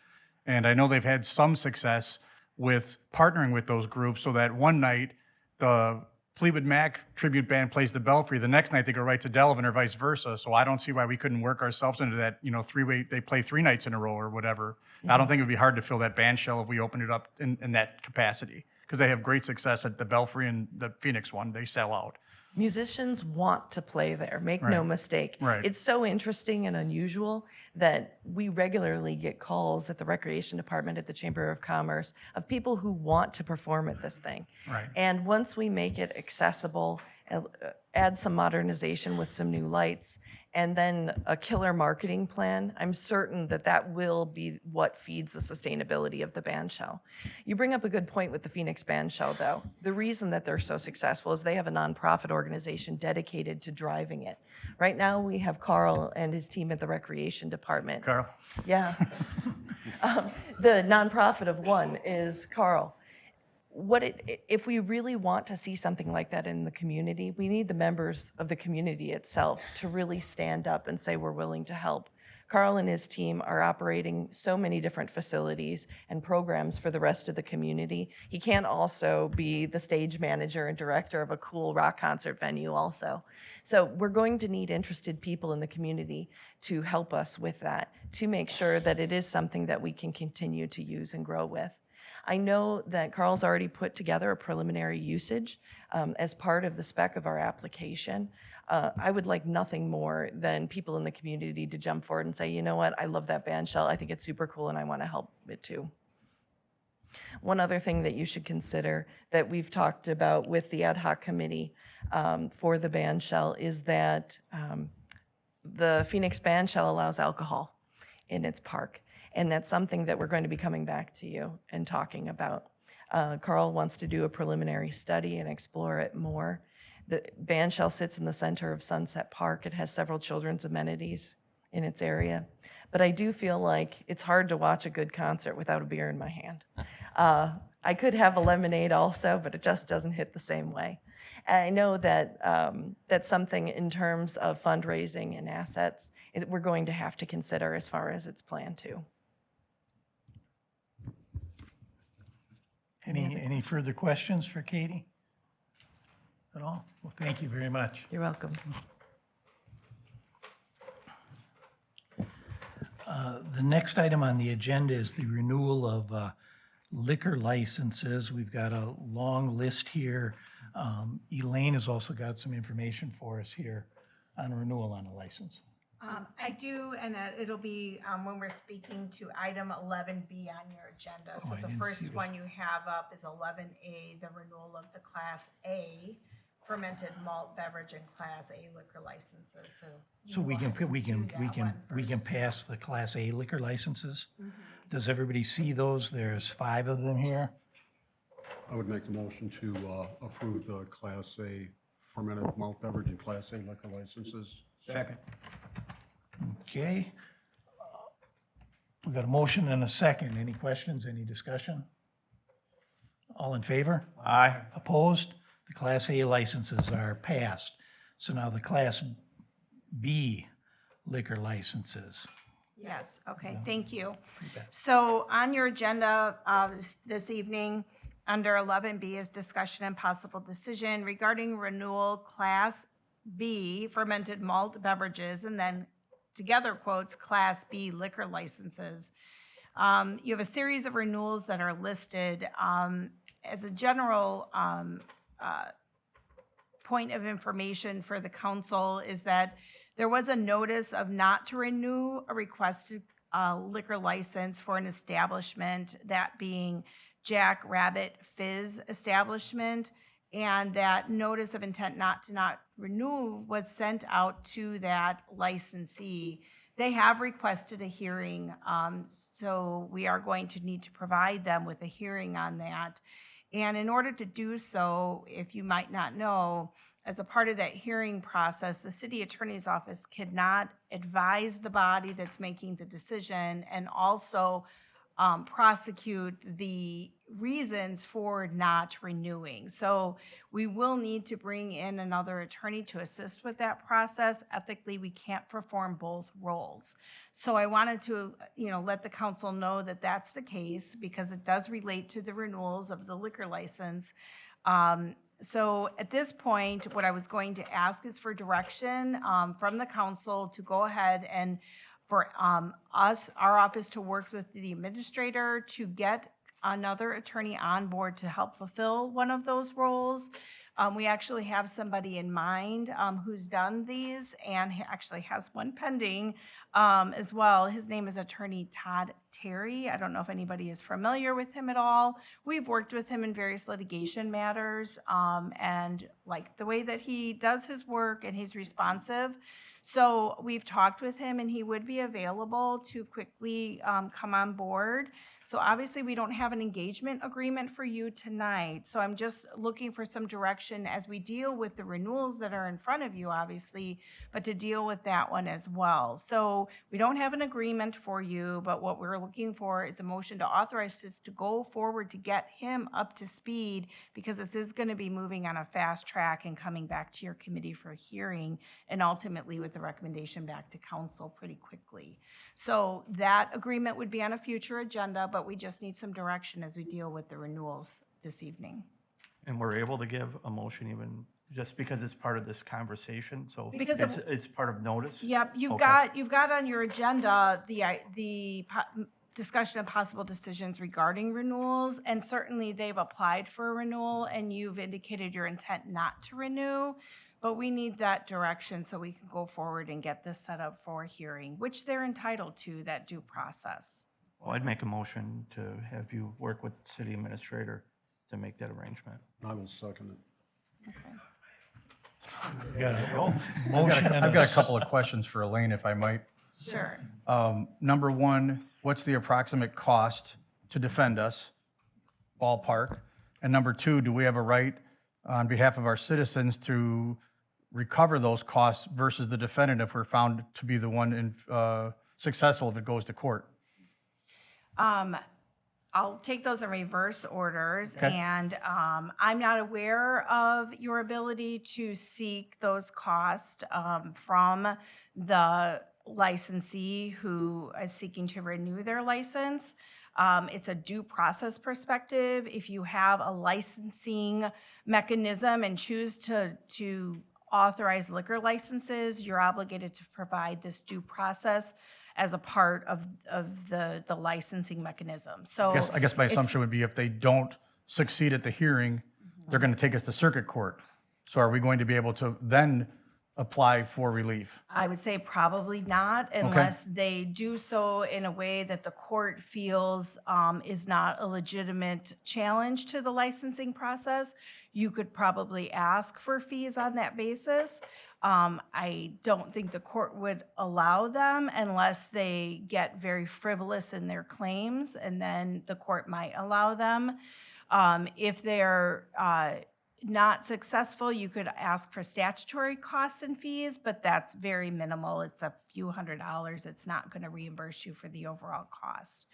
And I know they've had some success with partnering with those groups so that one night the Fleetwood Mac tribute band plays the Belfry, the next night they go right to Delavan or vice versa. So I don't see why we couldn't work ourselves into that, three-way, they play 3 nights in a row or whatever. I don't think it would be hard to fill that band shell if we opened it up in that capacity, because they have great success at the Belfry and the Phoenix one. They sell out. Musicians want to play there, make no mistake. Right. It's so interesting and unusual that we regularly get calls at the Recreation Department at the Chamber of Commerce of people who want to perform at this thing. Right. And once we make it accessible, add some modernization with some new lights, and then a killer marketing plan, I'm certain that that will be what feeds the sustainability of the band shell. You bring up a good point with the Phoenix Band Shell, though. The reason that they're so successful is they have a nonprofit organization dedicated to driving it. Right now, we have Carl and his team at the Recreation Department. Carl? Yeah. The nonprofit of one is Carl. If we really want to see something like that in the community, we need the members of the community itself to really stand up and say we're willing to help. Carl and his team are operating so many different facilities and programs for the rest of the community. He can't also be the stage manager and director of a cool rock concert venue also. So we're going to need interested people in the community to help us with that, to make sure that it is something that we can continue to use and grow with. I know that Carl's already put together a preliminary usage as part of the spec of our application. I would like nothing more than people in the community to jump forward and say, you know what, I love that band shell. I think it's super cool and I want to help it too. One other thing that you should consider that we've talked about with the ad hoc committee for the band shell is that the Phoenix Band Shell allows alcohol in its park. And that's something that we're going to be coming back to you and talking about. Carl wants to do a preliminary study and explore it more. The band shell sits in the center of Sunset Park. It has several children's amenities in its area. But I do feel like it's hard to watch a good concert without a beer in my hand. I could have a lemonade also, but it just doesn't hit the same way. And I know that that's something in terms of fundraising and assets we're going to have to consider as far as it's planned to. Any further questions for Katie at all? Well, thank you very much. You're welcome. The next item on the agenda is the renewal of liquor licenses. We've got a long list here. Elaine has also got some information for us here on renewal on a license. I do, and it'll be when we're speaking to item 11B on your agenda. Oh, So I the didn't first see this. one you have up is 11A, the renewal of the Class A fermented malt beverage and Class A liquor licenses. So we can, we can first. pass the Class A liquor licenses? Mhm. Does everybody see those? There's 5 of them here. I would make the motion to approve the Class A fermented malt beverage and Class A liquor licenses. Second. Okay. We've got a motion and a second. Any questions, any discussion? All in favor? Aye. Opposed? The Class A licenses are passed. So now the Class B liquor licenses. Yes, okay, Yeah. thank you. You bet. So on your agenda this evening, under 11B is discussion and possible decision regarding renewal Class B fermented malt beverages, and then together quotes, Class B liquor licenses. You have a series of renewals that are listed. As a general point of information for the council is that there was a notice of not to renew a requested liquor license for an establishment, that being Jack Rabbit Fizz establishment, and that notice of intent not to renew was sent out to that licensee. They have requested a hearing, so we are going to need to provide them with a hearing on that. And in order to do so, if you might not know, as a part of that hearing process, the city attorney's office cannot advise the body that's making the decision and also prosecute the reasons for not renewing. So we will need to bring in another attorney to assist with that process. Ethically, we can't perform both roles. So I wanted to, let the council know that that's the case because it does relate to the renewals of the liquor license. So at this point, what I was going to ask is for direction from the council to go ahead and for our office to work with the administrator to get another attorney on board to help fulfill one of those roles. We actually have somebody in mind who's done these and actually has one pending as well. His name is Attorney Todd Terry. I don't know if anybody is familiar with him at all. We've worked with him in various litigation matters and like the way that he does his work, and he's responsive. So we've talked with him and he would be available to quickly come on board. So obviously we don't have an engagement agreement for you tonight. So I'm just looking for some direction as we deal with the renewals that are in front of you, obviously, but to deal with that one as well. So we don't have an agreement for you, but what we're looking for is a motion to authorize us to go forward to get him up to speed, because this is going to be moving on a fast track and coming back to your committee for hearing and ultimately with the recommendation back to council pretty quickly. So that agreement would be on a future agenda, but we just need some direction as we deal with the renewals this evening. And we're able to give a motion even just because it's part of this conversation, so Because it's part of notice? Yep, you've Okay. got on your agenda discussion of possible decisions regarding renewals, and certainly they've applied for a renewal and you've indicated your intent not to renew, but we need that direction so we can go forward and get this set up for a hearing, which they're entitled to, that due process. Well, I'd make a motion to have you work with the city administrator to make that arrangement. I will second it. Okay. We've got a I've motion and got a couple of questions for Elaine, if I might. Sure. Number one, what's the approximate cost to defend us, ballpark? And number two, do we have a right on behalf of our citizens to recover those costs versus the defendant if we're found to be the one successful if it goes to court? I'll take those in reverse orders. Okay. And I'm not aware of your ability to seek those costs from the licensee who is seeking to renew their license. It's a due process perspective. If you have a licensing mechanism and choose to authorize liquor licenses, you're obligated to provide this due process as a part of the licensing mechanism. So I guess my it's- assumption would be if they don't succeed at the hearing, they're going to take us to circuit court. So are we going to be able to then apply for relief? I would say probably not unless they do so in a way that the court feels is not a legitimate challenge to the licensing process. You could probably ask for fees on that basis. I don't think the court would allow them unless they get very frivolous in their claims, and then the court might allow them. If they're not successful, you could ask for statutory costs and fees, but that's very minimal. It's a few $100s. It's not going to reimburse you for the overall cost.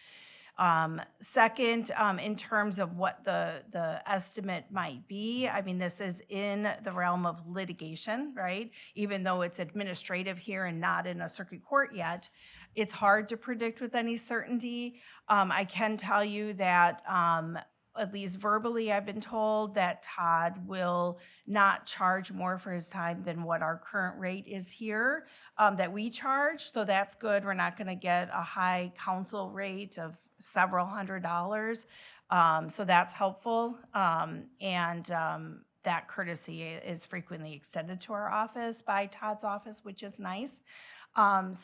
Second, in terms of what the estimate might be, I mean, this is in the realm of litigation, right? Even though it's administrative here and not in a circuit court yet, it's hard to predict with any certainty. I can tell you that at least verbally, I've been told that Todd will not charge more for his time than what our current rate is here that we charge. So that's good. We're not going to get a high council rate of several $100s. So that's helpful. That courtesy is frequently extended to our office by Todd's office, which is nice.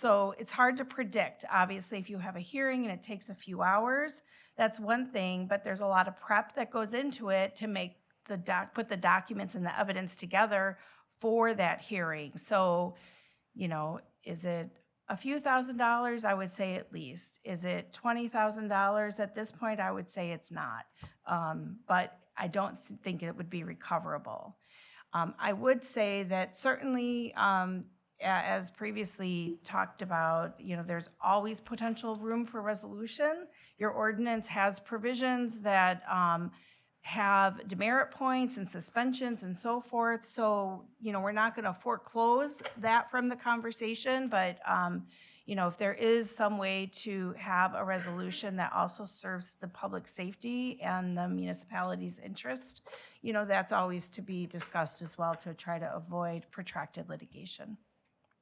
So it's hard to predict. Obviously, if you have a hearing and it takes a few hours, that's one thing, but there's a lot of prep that goes into it to make put the documents and the evidence together for that hearing. So, you know, is it a few $1,000s? I would say at least. Is it $20,000 at this point? I would say it's not. But I don't think it would be recoverable. I would say that certainly, as previously talked about, you know, there's always potential room for resolution. Your ordinance has provisions that have demerit points and suspensions and so forth. So, you know, we're not going to foreclose that from the conversation, but, you know, if there is some way to have a resolution that also serves the public safety and the municipality's interest, you know, that's always to be discussed as well to try to avoid protracted litigation.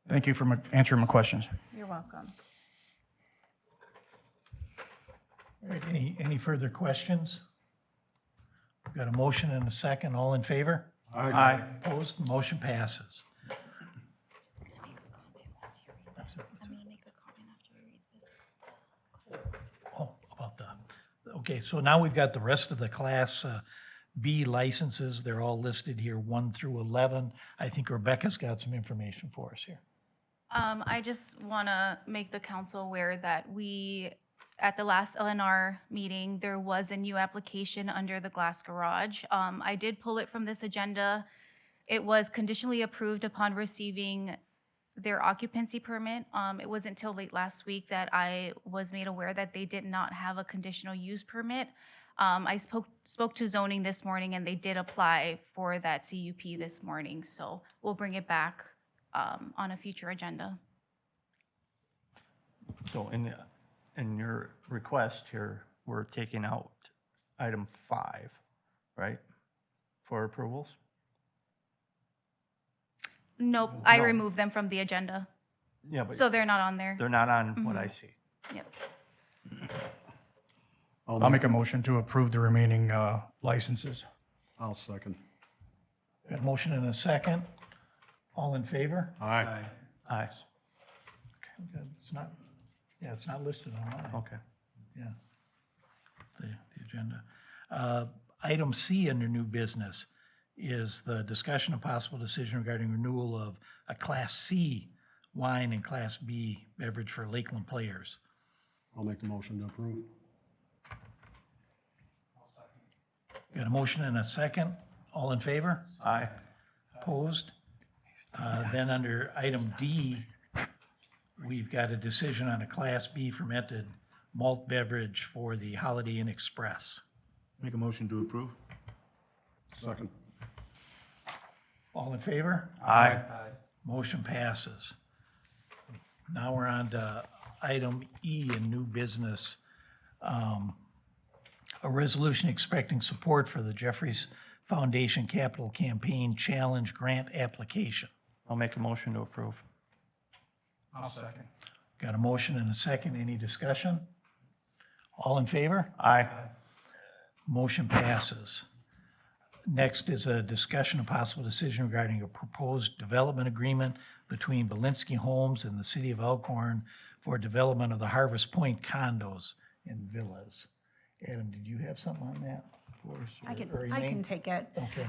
Thank you for answering my questions. You're welcome. All right, any further questions? We've got a motion and a second. All in favor? Aye. Opposed? Motion passes. Oh, about okay, so now we've got the rest of the Class B licenses. They're all listed here, 1 through 11. I think Rebecca's got some information for us here. I just want to make the council aware that at the last LNR meeting, there was a new application under the Glass Garage. I did pull it from this agenda. It was conditionally approved upon receiving their occupancy permit. It wasn't until late last week that I was made aware that they did not have a conditional use permit. I spoke to zoning this morning, and they did apply for that CUP this morning. So we'll bring it back on a future agenda. So in your request here, we're taking out item 5, right, for approvals? Nope, I No. removed them from the agenda. Yeah, but So they're not on there. they're not on what I Mhm. see. Yep. I'll make a motion to approve the remaining licenses. I'll second. Got a motion and a second. All in favor? Aye. Aye. Okay, it's not, yeah, it's not listed on mine. Okay. Yeah. The agenda. Item C under new business is the discussion of possible decision regarding renewal of a Class C wine and Class B beverage for Lakeland Players. I'll make the motion to approve. Got a motion and a second. All in favor? Aye. Opposed? Then under item D, we've got a decision on a Class B fermented malt beverage for the Holiday Inn Express. Make a motion to approve. Second. All in favor? Aye. Motion passes. Now we're on to item E in new business. A resolution expecting support for the Jeffries Foundation Capital Campaign Challenge Grant application. I'll make a motion to approve. I'll second. Got a motion and a second. Any discussion? All in favor? Aye. Motion passes. Next is a discussion of possible decision regarding a proposed development agreement between Belinsky Homes and the City of Elkhorn for development of the Harvest Point condos and villas. Adam, did you have something on that for us? I or can Elaine? take it. Okay.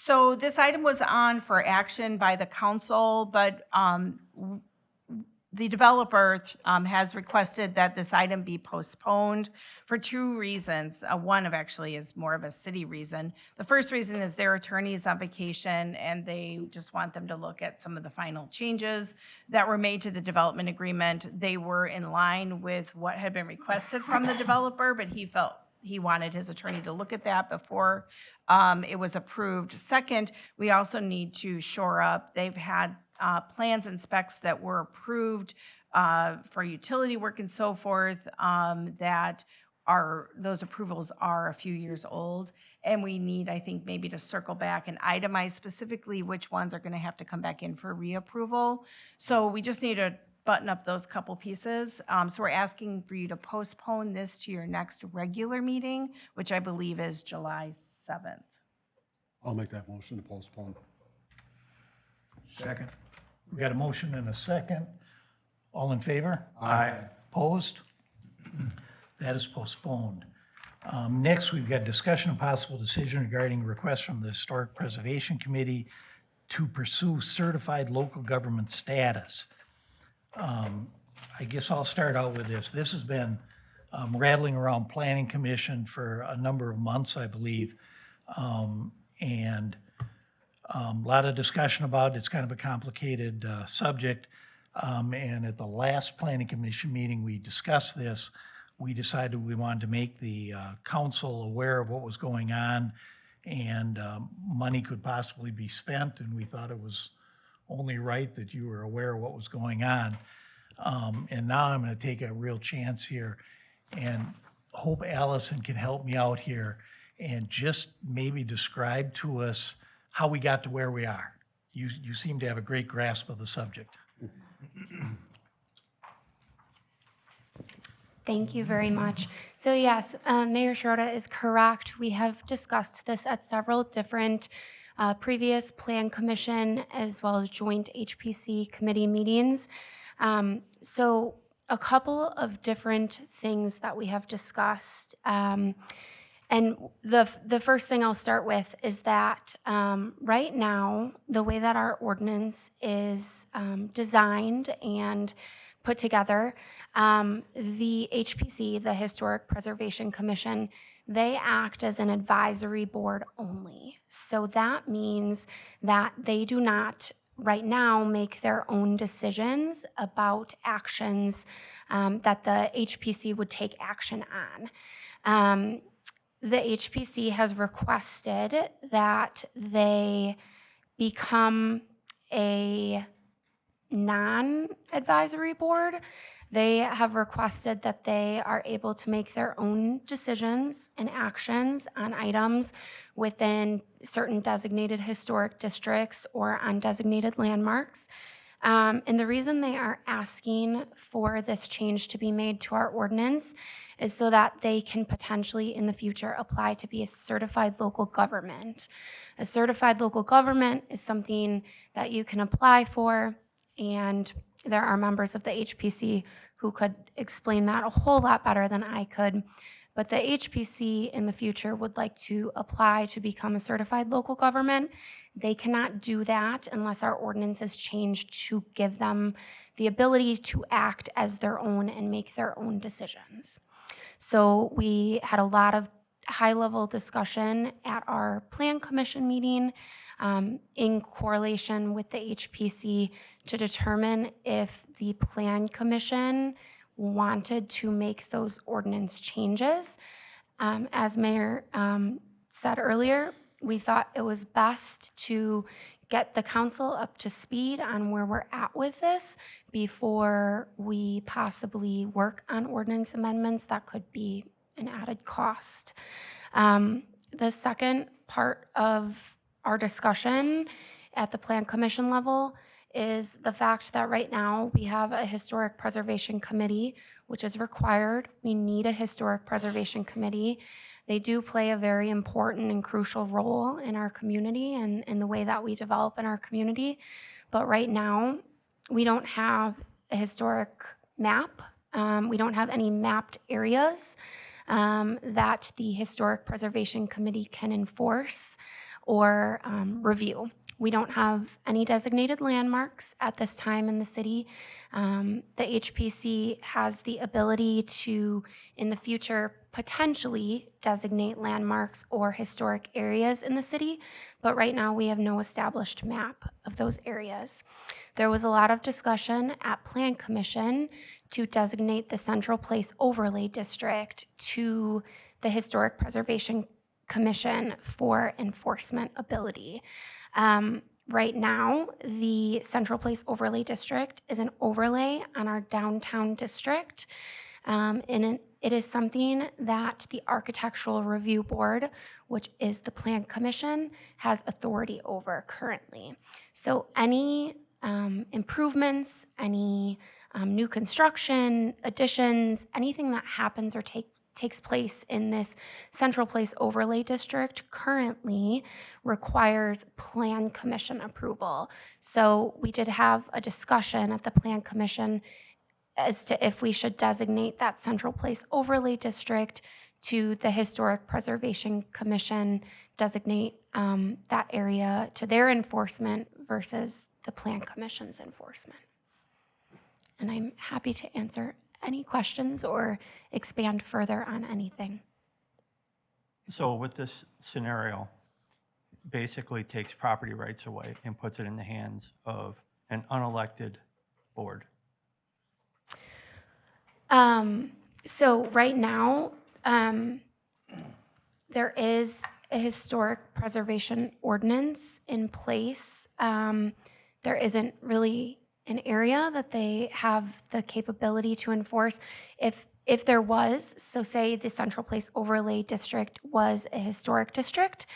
So this item was on for action by the council, but the developer has requested that this item be postponed for two reasons. One of actually is more of a city reason. The first reason is their attorney is on vacation and they just want them to look at some of the final changes that were made to the development agreement. They were in line with what had been requested from the developer, but he felt he wanted his attorney to look at that before it was approved. Second, we also need to shore up. They've had plans and specs that were approved for utility work and so forth those approvals are a few years old. And we need, I think, maybe to circle back and itemize specifically which ones are going to have to come back in for reapproval. So we just need to button up those couple pieces. So we're asking for you to postpone this to your next regular meeting, which I believe is July 7th. I'll make that motion to postpone. Second. We got a motion and a second. All in favor? Aye. Opposed? That is postponed. Next, we've got discussion and possible decision regarding request from the Historic Preservation Committee to pursue certified local government status. I guess I'll start out with this. This has been rattling around Planning Commission for a number of months, I believe. And a lot of discussion about it. It's kind of a complicated subject. And at the last Planning Commission meeting, we discussed this. We decided we wanted to make the council aware of what was going on and money could possibly be spent. And we thought it was only right that you were aware of what was going on. And now I'm going to take a real chance here and hope Allison can help me out here and just maybe describe to us how we got to where we are. You seem to have a great grasp of the subject. Thank you very much. So yes, Mayor Schroeder is correct. We have discussed this at several different previous Plan Commission as well as joint HPC committee meetings. So a couple of different things that we have discussed. And the first thing I'll start with is that right now, the way that our ordinance is designed and put together, the HPC, the Historic Preservation Commission, they act as an advisory board only. So that means that they do not right now make their own decisions about actions that the HPC would take action on. The HPC has requested that they become a non-advisory board. They have requested that they are able to make their own decisions and actions on items within certain designated historic districts or on designated landmarks. And the reason they are asking for this change to be made to our ordinance is so that they can potentially in the future apply to be a certified local government. A certified local government is something that you can apply for, and there are members of the HPC who could explain that a whole lot better than I could. But the HPC in the future would like to apply to become a certified local government. They cannot do that unless our ordinance is changed to give them the ability to act as their own and make their own decisions. So we had a lot of high-level discussion at our Plan Commission meeting in correlation with the HPC to determine if the Plan Commission wanted to make those ordinance changes. As Mayor said earlier, we thought it was best to get the council up to speed on where we're at with this before we possibly work on ordinance amendments that could be an added cost. The second part of our discussion at the Plan Commission level is the fact that right now we have a Historic Preservation Committee, which is required. We need a Historic Preservation Committee. They do play a very important and crucial role in our community and in the way that we develop in our community. But right now, we don't have a historic map. We don't have any mapped areas that the Historic Preservation Committee can enforce or review. We don't have any designated landmarks at this time in the city. The HPC has the ability to, in the future, potentially designate landmarks or historic areas in the city, but right now we have no established map of those areas. There was a lot of discussion at Plan Commission to designate the Central Place Overlay District to the Historic Preservation Commission for enforcement ability. Right now, the Central Place Overlay District is an overlay on our downtown district. And it is something that the Architectural Review Board, which is the Plan Commission, has authority over currently. So any improvements, any new construction, additions, anything that happens or takes place in this Central Place Overlay District currently requires Plan Commission approval. So we did have a discussion at the Plan Commission as to if we should designate that Central Place Overlay District to the Historic Preservation Commission, designate that area to their enforcement versus the Plan Commission's enforcement. And I'm happy to answer any questions or expand further on anything. So with this scenario, basically takes property rights away and puts it in the hands of an unelected board. So right now, there is a historic preservation ordinance in place. There isn't really an area that they have the capability to enforce. If there was, so say the Central Place Overlay District was a historic district,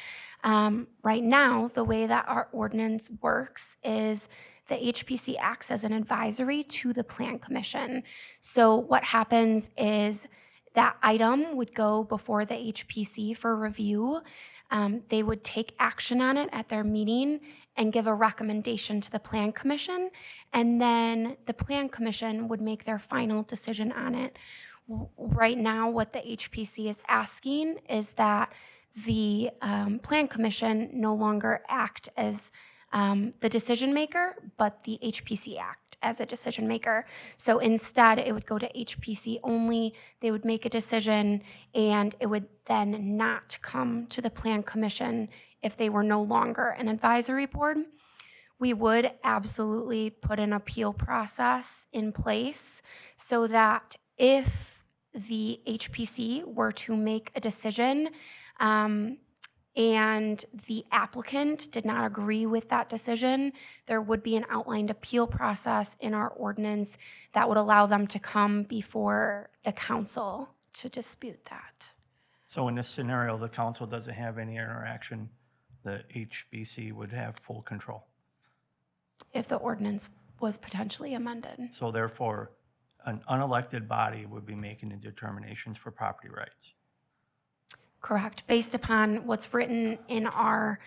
right now, the way that our ordinance works is the HPC acts as an advisory to the Plan Commission. So what happens is that item would go before the HPC for review. They would take action on it at their meeting and give a recommendation to the Plan Commission, and then the Plan Commission would make their final decision on it. Right now, what the HPC is asking is that the Plan Commission no longer act as the decision maker, but the HPC act as a decision maker. So instead, it would go to HPC only. They would make a decision, and it would then not come to the Plan Commission if they were no longer an advisory board. We would absolutely put an appeal process in place so that if the HPC were to make a decision and the applicant did not agree with that decision, there would be an outlined appeal process in our ordinance that would allow them to come before the council to dispute that. So in this scenario, the council doesn't have any interaction. The HBC would have full control. If the ordinance was potentially amended. So therefore, an unelected body would be making the determinations for property rights. Correct, based upon what's written in our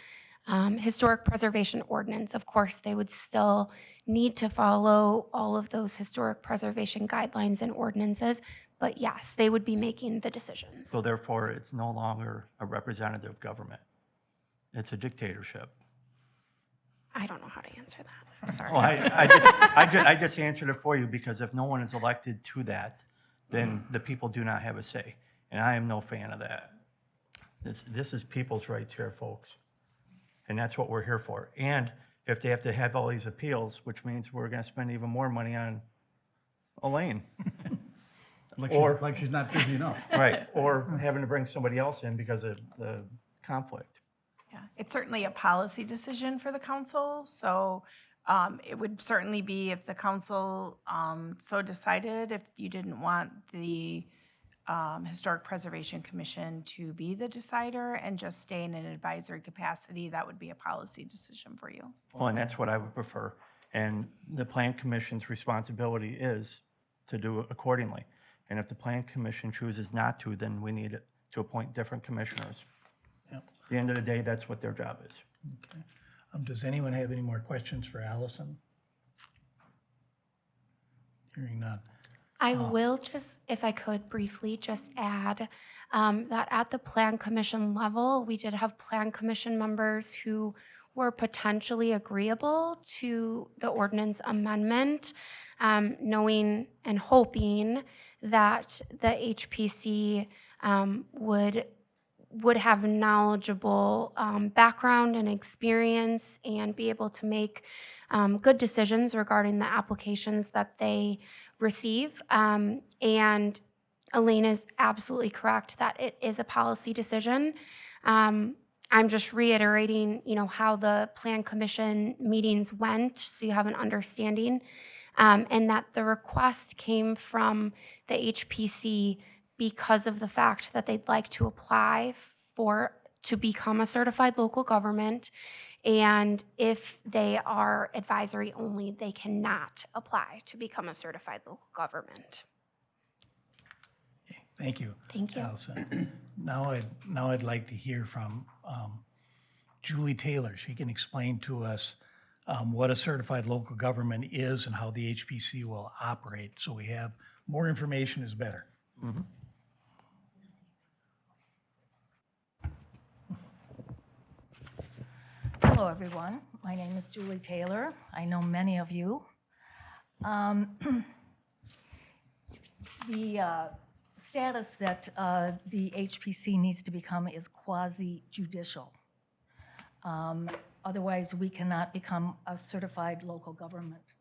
historic preservation ordinance. Of course, they would still need to follow all of those historic preservation guidelines and ordinances, but yes, they would be making the decisions. So therefore, it's no longer a representative government. It's a dictatorship. I don't know how to answer that. I'm sorry. Well, I just answered it for you because if no one is elected to that, then the people do not have a say. And I am no fan of that. This is people's rights here, folks. And that's what we're here for. And if they have to have all these appeals, which means we're going to spend even more money on Elaine. Or- Like she's not busy enough. Right, or having to bring somebody else in because of the conflict. Yeah, it's certainly a policy decision for the council, so it would certainly be if the council so decided, if you didn't want the Historic Preservation Commission to be the decider and just stay in an advisory capacity, that would be a policy decision for you. Well, and that's what I would prefer. And the Plan Commission's responsibility is to do it accordingly. And if the Plan Commission chooses not to, then we need to appoint different commissioners. Yep. At the end of the day, that's what their job is. Okay. Does anyone have any more questions for Allison? Hearing none. I will just, if I could briefly just add that at the Plan Commission level, we did have Plan Commission members who were potentially agreeable to the ordinance amendment, knowing and hoping that the HPC would have knowledgeable background and experience and be able to make good decisions regarding the applications that they receive. And Elaine is absolutely correct that it is a policy decision. I'm just reiterating, how the Plan Commission meetings went, so you have an understanding, and that the request came from the HPC because of the fact that they'd like to apply to become a certified local government. And if they are advisory only, they cannot apply to become a certified local government. Thank you. Thank you. Allison. Now I'd like to hear from Julie Taylor. She can explain to us what a certified local government is and how the HPC will operate. So we have more information is better. Mm-hmm. Hello, everyone. My name is Julie Taylor. I know many of you. The status that the HPC needs to become is quasi-judicial. Otherwise, we cannot become a certified local government.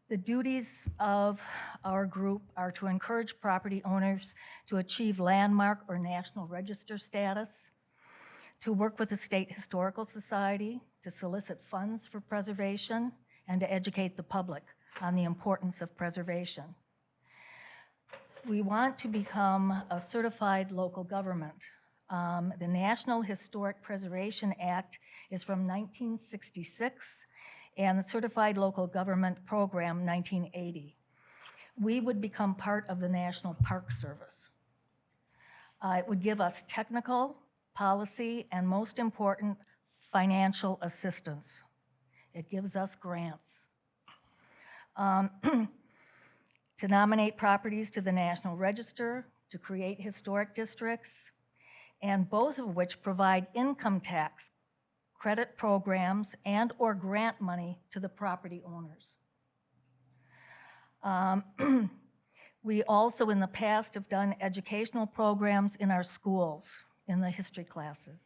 The duties of our group are to encourage property owners to achieve landmark or National Register status, to work with the State Historical Society, to solicit funds for preservation, and to educate the public on the importance of preservation. We want to become a certified local government. The National Historic Preservation Act is from 1966, and the Certified Local Government Program, 1980. We would become part of the National Park Service. It would give us technical, policy, and most important, financial assistance. It gives us grants. To nominate properties to the National Register, to create historic districts, and both of which provide income tax credit programs and or grant money to the property owners. We also in the past have done educational programs in our schools, in the history classes.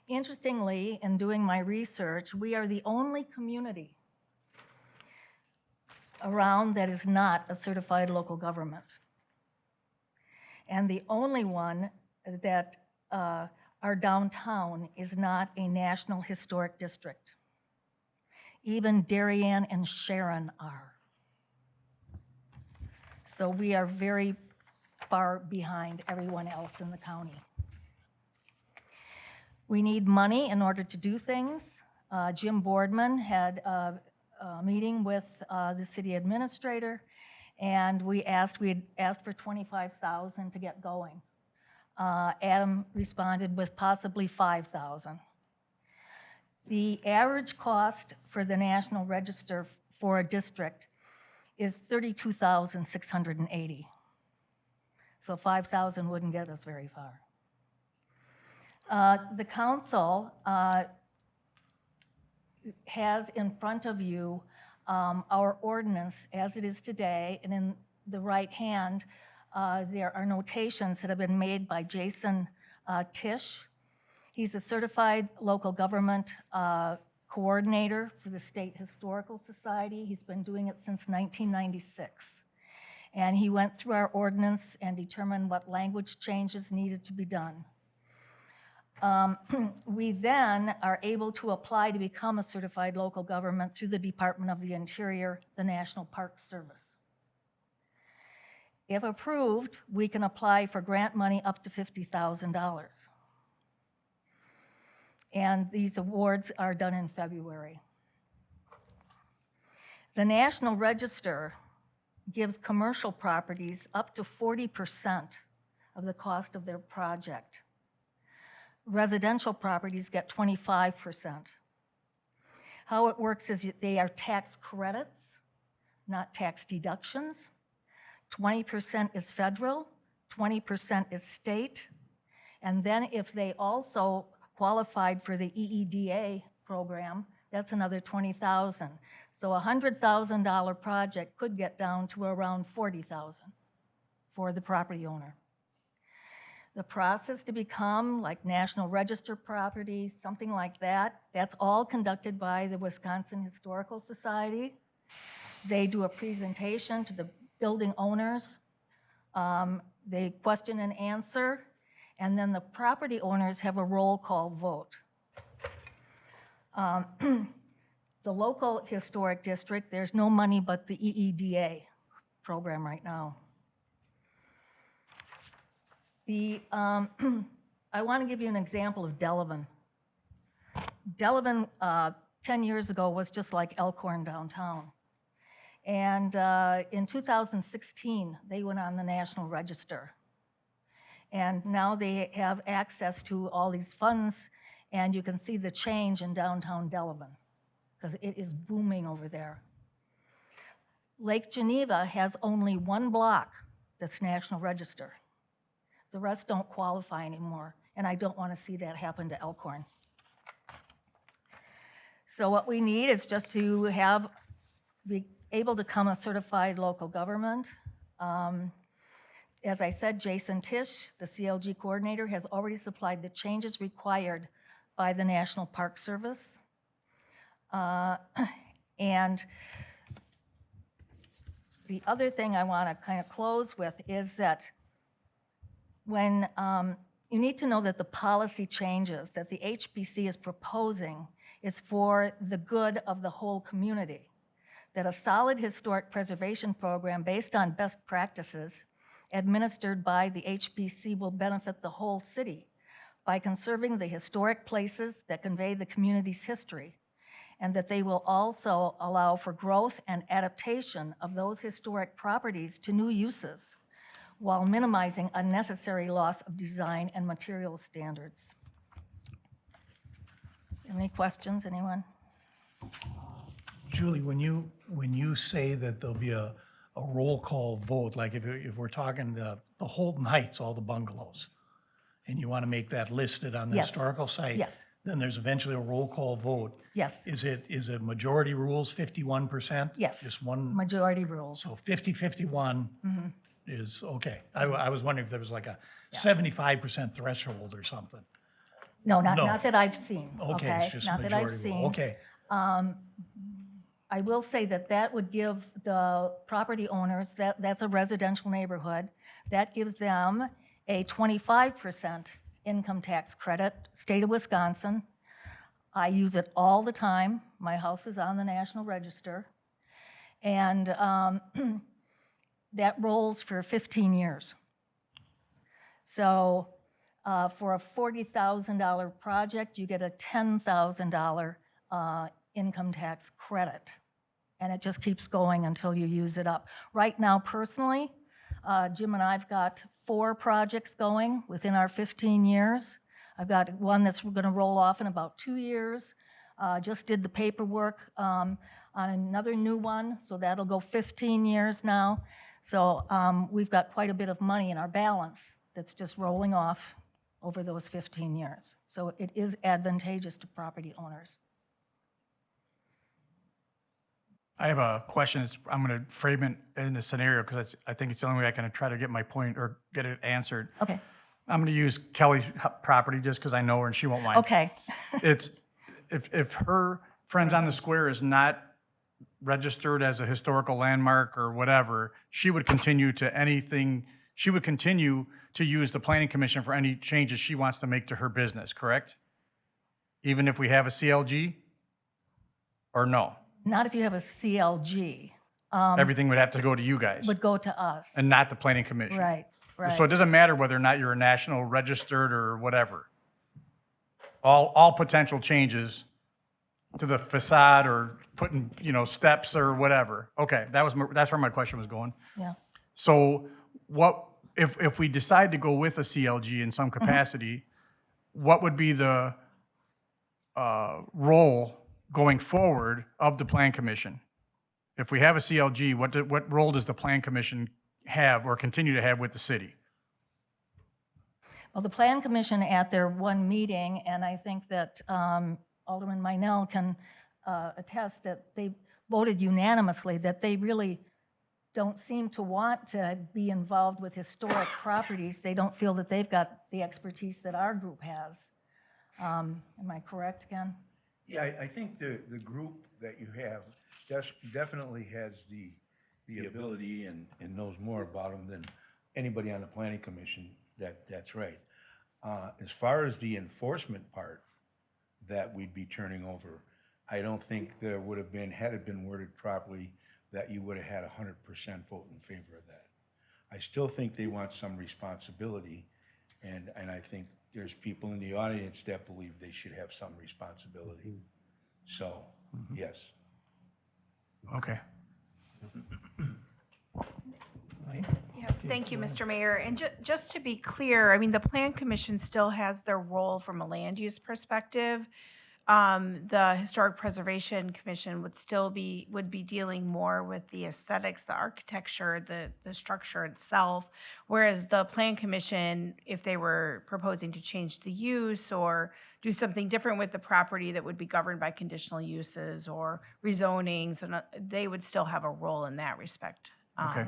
Interestingly, in doing my research, we are the only community around that is not a certified local government. And the only one that our downtown is not a National Historic District. Even Darien and Sharon are. So we are very far behind everyone else in the county. We need money in order to do things. Jim Boardman had a meeting with the city administrator, and we had asked for $25,000 to get going. Adam responded with possibly $5,000. The average cost for the National Register for a district is $32,680. So $5,000 wouldn't get us very far. The council has in front of you our ordinance as it is today, and in the right hand, there are notations that have been made by Jason Tisch. He's a certified local government coordinator for the State Historical Society. He's been doing it since 1996. And he went through our ordinance and determined what language changes needed to be done. We then are able to apply to become a certified local government through the Department of the Interior, the National Park Service. If approved, we can apply for grant money up to $50,000. And these awards are done in February. The National Register gives commercial properties up to 40% of the cost of their project. Residential properties get 25%. How it works is they are tax credits, not tax deductions. 20% is federal, 20% is state, and then if they also qualified for the EEDA program, that's another $20,000. So a $100,000 project could get down to around $40,000 for the property owner. The process to become like National Register property, something like that, that's all conducted by the Wisconsin Historical Society. They do a presentation to the building owners. They question and answer, and then the property owners have a roll call vote. The local historic district, there's no money but the EEDA program right now. I want to give you an example of Delavan. Delavan 10 years ago was just like Elkhorn downtown. And in 2016, they went on the National Register. And now they have access to all these funds, and you can see the change in downtown Delavan, because it is booming over there. Lake Geneva has only one block that's National Register. The rest don't qualify anymore, and I don't want to see that happen to Elkhorn. So what we need is just to be able to become a certified local government. As I said, Jason Tisch, the CLG coordinator, has already supplied the changes required by the National Park Service. And the other thing I want to kind of close with is that when you need to know that the policy changes that the HPC is proposing is for the good of the whole community, that a solid historic preservation program based on best practices administered by the HPC will benefit the whole city by conserving the historic places that convey the community's history, and that they will also allow for growth and adaptation of those historic properties to new uses while minimizing unnecessary loss of design and material standards. Any questions, anyone? Julie, when you say that there'll be a roll call vote, like if we're talking the Holton Heights, all the bungalows, and you want to make that listed on the Yes. historical site, Yes. then there's eventually a roll call vote. Yes. Is it majority rules, 51%? Yes. Just one, Majority rules. so 50-51 Mhm. is okay. I was wondering if there was like a Yeah. 75% threshold or something. No, No. not that I've seen, Okay, okay? it's just Not that I've majority rule. seen. Okay. I will say that that would give the property owners, that's a residential neighborhood, that gives them a 25% income tax credit, state of Wisconsin. I use it all the time. My house is on the National Register. And that rolls for 15 years. So for a $40,000 project, you get a $10,000 income tax credit. And it just keeps going until you use it up. Right now, personally, Jim and I've got 4 projects going within our 15 years. I've got one that's going to roll off in about 2 years. Just did the paperwork on another new one, so that'll go 15 years now. So we've got quite a bit of money in our balance that's just rolling off over those 15 years. So it is advantageous to property owners. I have a question. I'm going to frame it in a scenario because I think it's the only way I can try to get my point or get it answered. Okay. I'm going to use Kelly's property just because I know her and she won't mind. Okay. It's if her Friends on the Square is not registered as a historical landmark or whatever, she would continue to use the planning commission for any changes she wants to make to her business, correct? Even if we have a CLG? Or no? Not if you have a CLG. Everything would have to go to you guys Would go to us. and not the planning commission? Right, right. So it doesn't matter whether or not you're a national registered or whatever? All potential changes to the facade or putting, steps or whatever? Okay, that's where my question was going. Yeah. So what, if we decide to go with a CLG in some capacity, what would be the role going forward of the plan commission? If we have a CLG, what role does the plan commission have or continue to have with the city? Well, the Plan Commission at their one meeting, and I think that Alderman Meinel can attest that they voted unanimously that they really don't seem to want to be involved with historic properties. They don't feel that they've got the expertise that our group has. Am I correct, Ken? Yeah, I think the group that you have definitely has the ability and knows more about them than anybody on the planning commission. That's right. As far as the enforcement part that we'd be turning over, I don't think there would have been, had it been worded properly, that you would have had 100% vote in favor of that. I still think they want some responsibility, and I think there's people in the audience that believe they should have some responsibility. So, yes. Okay. Yes, thank you, Mr. Mayor. And just to be clear, I mean, the Plan Commission still has their role from a land use perspective. The Historic Preservation Commission would be dealing more with the aesthetics, the architecture, the structure itself, whereas the Plan Commission, if they were proposing to change the use or do something different with the property that would be governed by conditional uses or rezonings, and they would still have a role in that respect. Okay.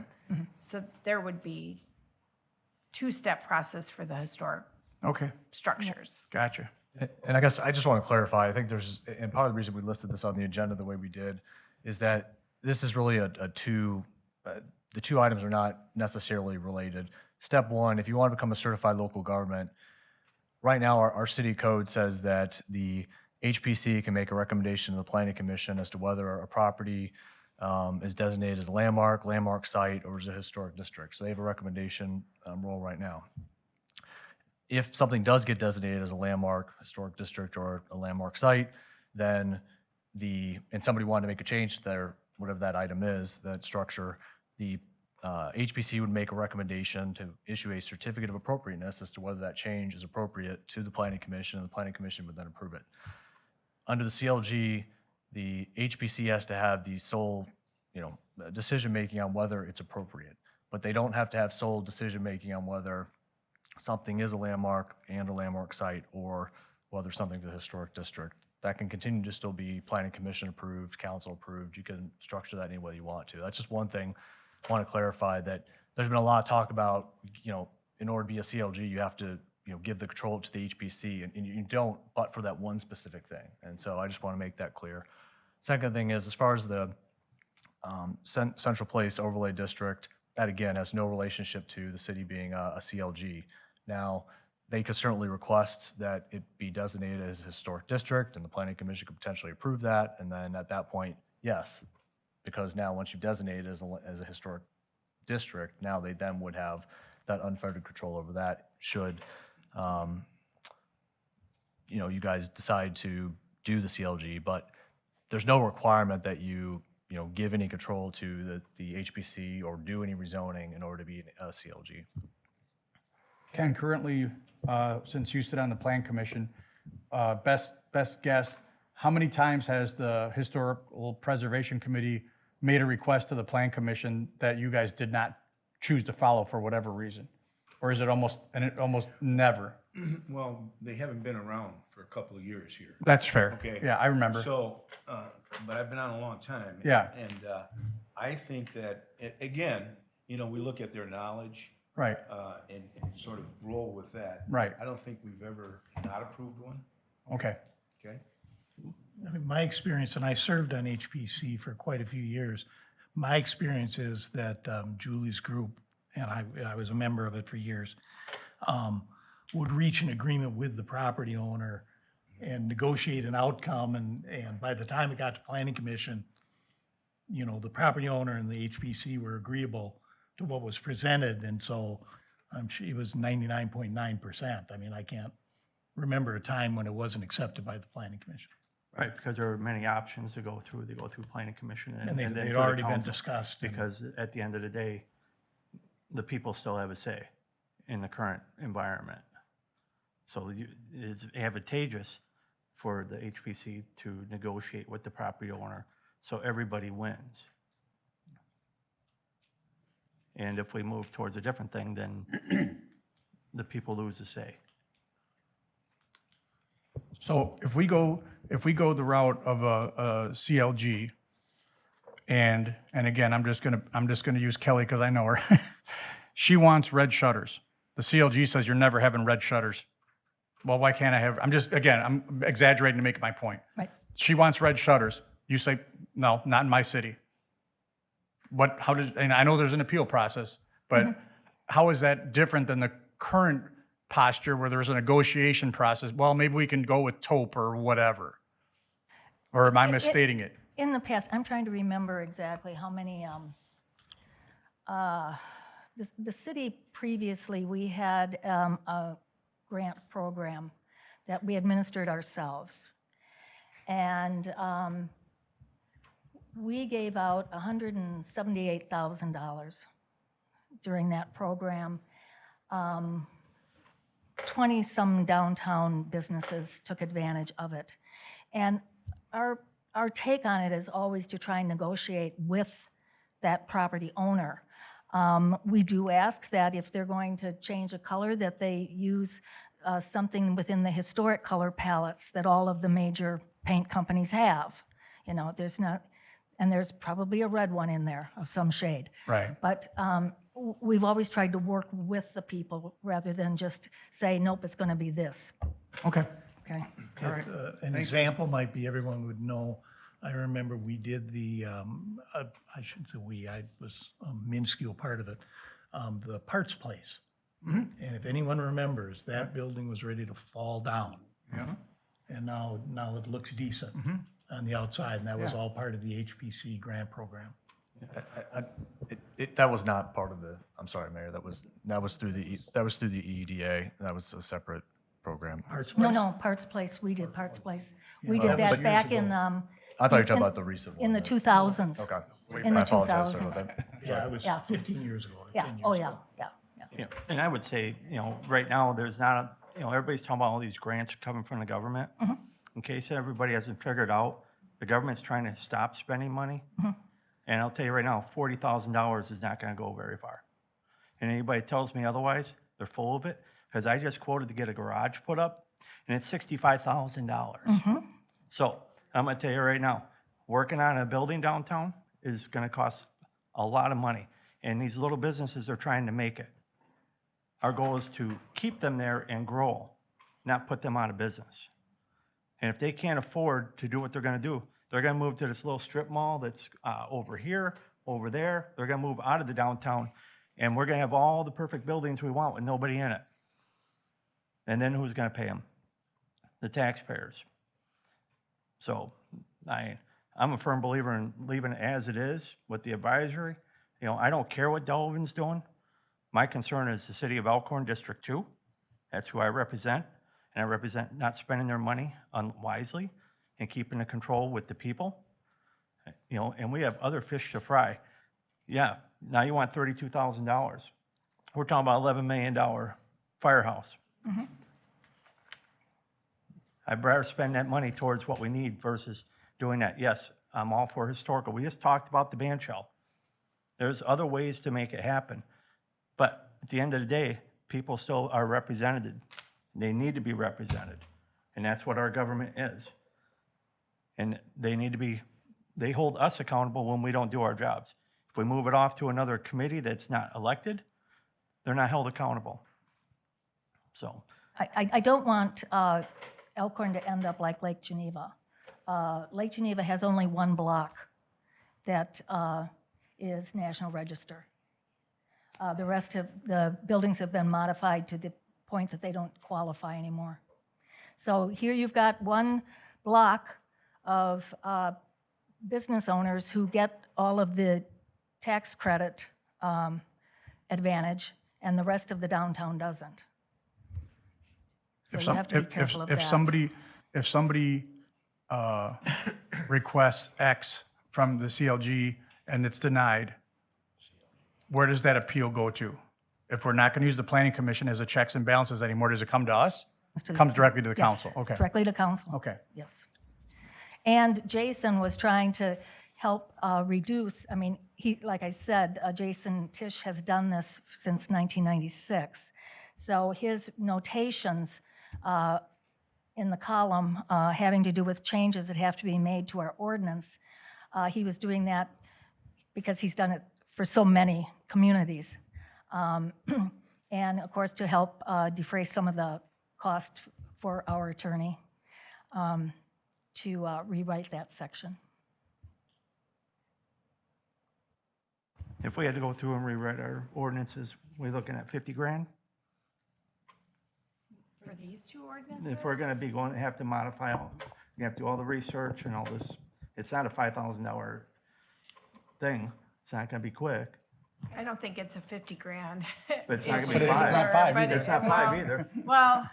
So there would be two-step process for the historic structures. Gotcha. And I guess I just want to clarify, I think and part of the reason we listed this on the agenda the way we did is that this is really the two items are not necessarily related. Step one, if you want to become a certified local government, right now our city code says that the HPC can make a recommendation to the planning commission as to whether a property is designated as a landmark site, or as a historic district. So they have a recommendation role right now. If something does get designated as a landmark, historic district, or a landmark site, then and somebody wanted to make a change to their, whatever that item is, that structure, the HPC would make a recommendation to issue a certificate of appropriateness as to whether that change is appropriate to the planning commission, and the planning commission would then approve it. Under the CLG, the HPC has to have the sole, decision-making on whether it's appropriate, but they don't have to have sole decision-making on whether something is a landmark and a landmark site, or whether something's a historic district. That can continue to still be planning commission approved, council approved. You can structure that any way you want to. That's just one thing I want to clarify, that there's been a lot of talk about, in order to be a CLG, you have to, give the control to the HPC, and you don't, but for that one specific thing. And so I just want to make that clear. Second thing is, as far as the Central Place Overlay District, that again has no relationship to the city being a CLG. Now, they could certainly request that it be designated as a historic district, and the planning commission could potentially approve that. And then at that point, yes, because now once you've designated it as a historic district, now they then would have that unfettered control over that should, you guys decide to do the CLG. But there's no requirement that you give any control to the HPC or do any rezoning in order to be a CLG. Ken, currently, since you sit on the Plan Commission, best guess, how many times has the Historical Preservation Committee made a request to the Plan Commission that you guys did not choose to follow for whatever reason? Or is it almost never? Well, they haven't been around for a couple of years here. That's fair. Okay. Yeah, I remember. So, but I've been on a long time. Yeah. And I think that, again, we look at their knowledge. Right. And sort of roll with that. Right. I don't think we've ever not approved one. Okay. Okay. I mean, my experience, and I served on HPC for quite a few years, my experience is that Julie's group, and I was a member of it for years, would reach an agreement with the property owner and negotiate an outcome, and by the time it got to planning commission, you know, the property owner and the HPC were agreeable to what was presented, and so I'm sure it was 99.9%. I mean, I can't remember a time when it wasn't accepted by the planning commission. Right, because there are many options to go through. They go through planning commission And then they'd to the already been council, discussed. Because at the end of the day, the people still have a say in the current environment. So it's advantageous for the HPC to negotiate with the property owner, so everybody wins. And if we move towards a different thing, then the people lose a say. So if we go the route of a CLG, and again, I'm just gonna use Kelly because I know her. She wants red shutters. The CLG says you're never having red shutters. Well, why can't I have? I'm exaggerating to make my point. Right. She wants red shutters. You say no, not in my city. And I know there's an appeal process, but how is that different than the current posture where there's a negotiation process? Well, maybe we can go with taupe or whatever. Or am I misstating it? In the past, I'm trying to remember exactly how many, the city previously, we had a grant program that we administered ourselves. And we gave out $178,000 during that program. 20-some downtown businesses took advantage of it. And our take on it is always to try and negotiate with that property owner. We do ask that if they're going to change a color, that they use something within the historic color palettes that all of the major paint companies have. You know, there's probably a red one in there of some shade. Right. But we've always tried to work with the people rather than just say, nope, it's going to be this. Okay. Okay. All right. An example might be, everyone would know, I remember we did the, I shouldn't say we, I was a minuscule part of it, the parts place. Mhm. And if anyone remembers, that building was ready to fall down. Yeah. And now it looks decent Mhm. on the outside, and that was Yeah. all part of the HPC grant program. That was not part of the, I'm sorry, Mayor, that was through the EEDA. That was a separate program. Parts No, place? no, Parts Place, we did Parts Place. We Yeah, did that was that back years in, ago. I thought you were talking in- about the recent one. in the 2000s. Okay. In I the apologize, sir. 2000s. Was that- Yeah, it was Yeah. 15 years ago, or Yeah, 10 years oh, ago. yeah. Yeah, and I would say, right now, there's not, everybody's talking about all these grants coming from the government. Mhm. In case everybody hasn't figured out, the government's trying to stop spending money. Mhm. And I'll tell you right now, $40,000 is not gonna go very far. And anybody tells me otherwise, they're full of it, because I just quoted to get a garage put up, and it's $65,000. Mhm. So, I'm gonna tell you right now, working on a building downtown is gonna cost a lot of money, and these little businesses are trying to make it. Our goal is to keep them there and grow, not put them out of business. And if they can't afford to do what they're gonna do, they're gonna move to this little strip mall that's over here, over there. They're gonna move out of the downtown, and we're gonna have all the perfect buildings we want with nobody in it. And then who's gonna pay them? The taxpayers. So I'm a firm believer in leaving it as it is with the advisory. I don't care what Delvin's doing. My concern is the city of Elkhorn, District 2. That's who I represent. And I represent not spending their money unwisely and keeping the control with the people. And we have other fish to fry. Yeah, now you want $32,000. We're talking about $11 million firehouse. Mhm. I'd rather spend that money towards what we need versus doing that. Yes, I'm all for historical. We just talked about the band shell. There's other ways to make it happen. But at the end of the day, people still are represented. They need to be represented. And that's what our government is. And they hold us accountable when we don't do our jobs. If we move it off to another committee that's not elected, they're not held accountable. So, I don't want Elkhorn to end up like Lake Geneva. Lake Geneva has only one block that is National Register. The rest of the buildings have been modified to the point that they don't qualify anymore. So here you've got one block of business owners who get all of the tax credit advantage, and the rest of the downtown doesn't. So you have to be careful of that. If somebody requests X from the CLG and it's denied, where does that appeal go to? If we're not going to use the planning commission as a checks and balances anymore, does it come to us? It comes directly to the Yes, council? Okay. directly to council. Okay. Yes. And Jason was trying to help reduce, I mean, like I said, Jason Tisch has done this since 1996. So his notations in the column having to do with changes that have to be made to our ordinance, he was doing that because he's done it for so many communities. And of course, to help defray some of the cost for our attorney to rewrite that section. If we had to go through and rewrite our ordinances, we're looking at 50 grand? For these two ordinances? If we're gonna be going, have to modify, you have to do all the research and all this, it's not a $5,000 thing, it's not gonna be quick. I don't think it's a 50 grand. But it's not gonna be issue, five. It's not five but either. It's not five either. Well,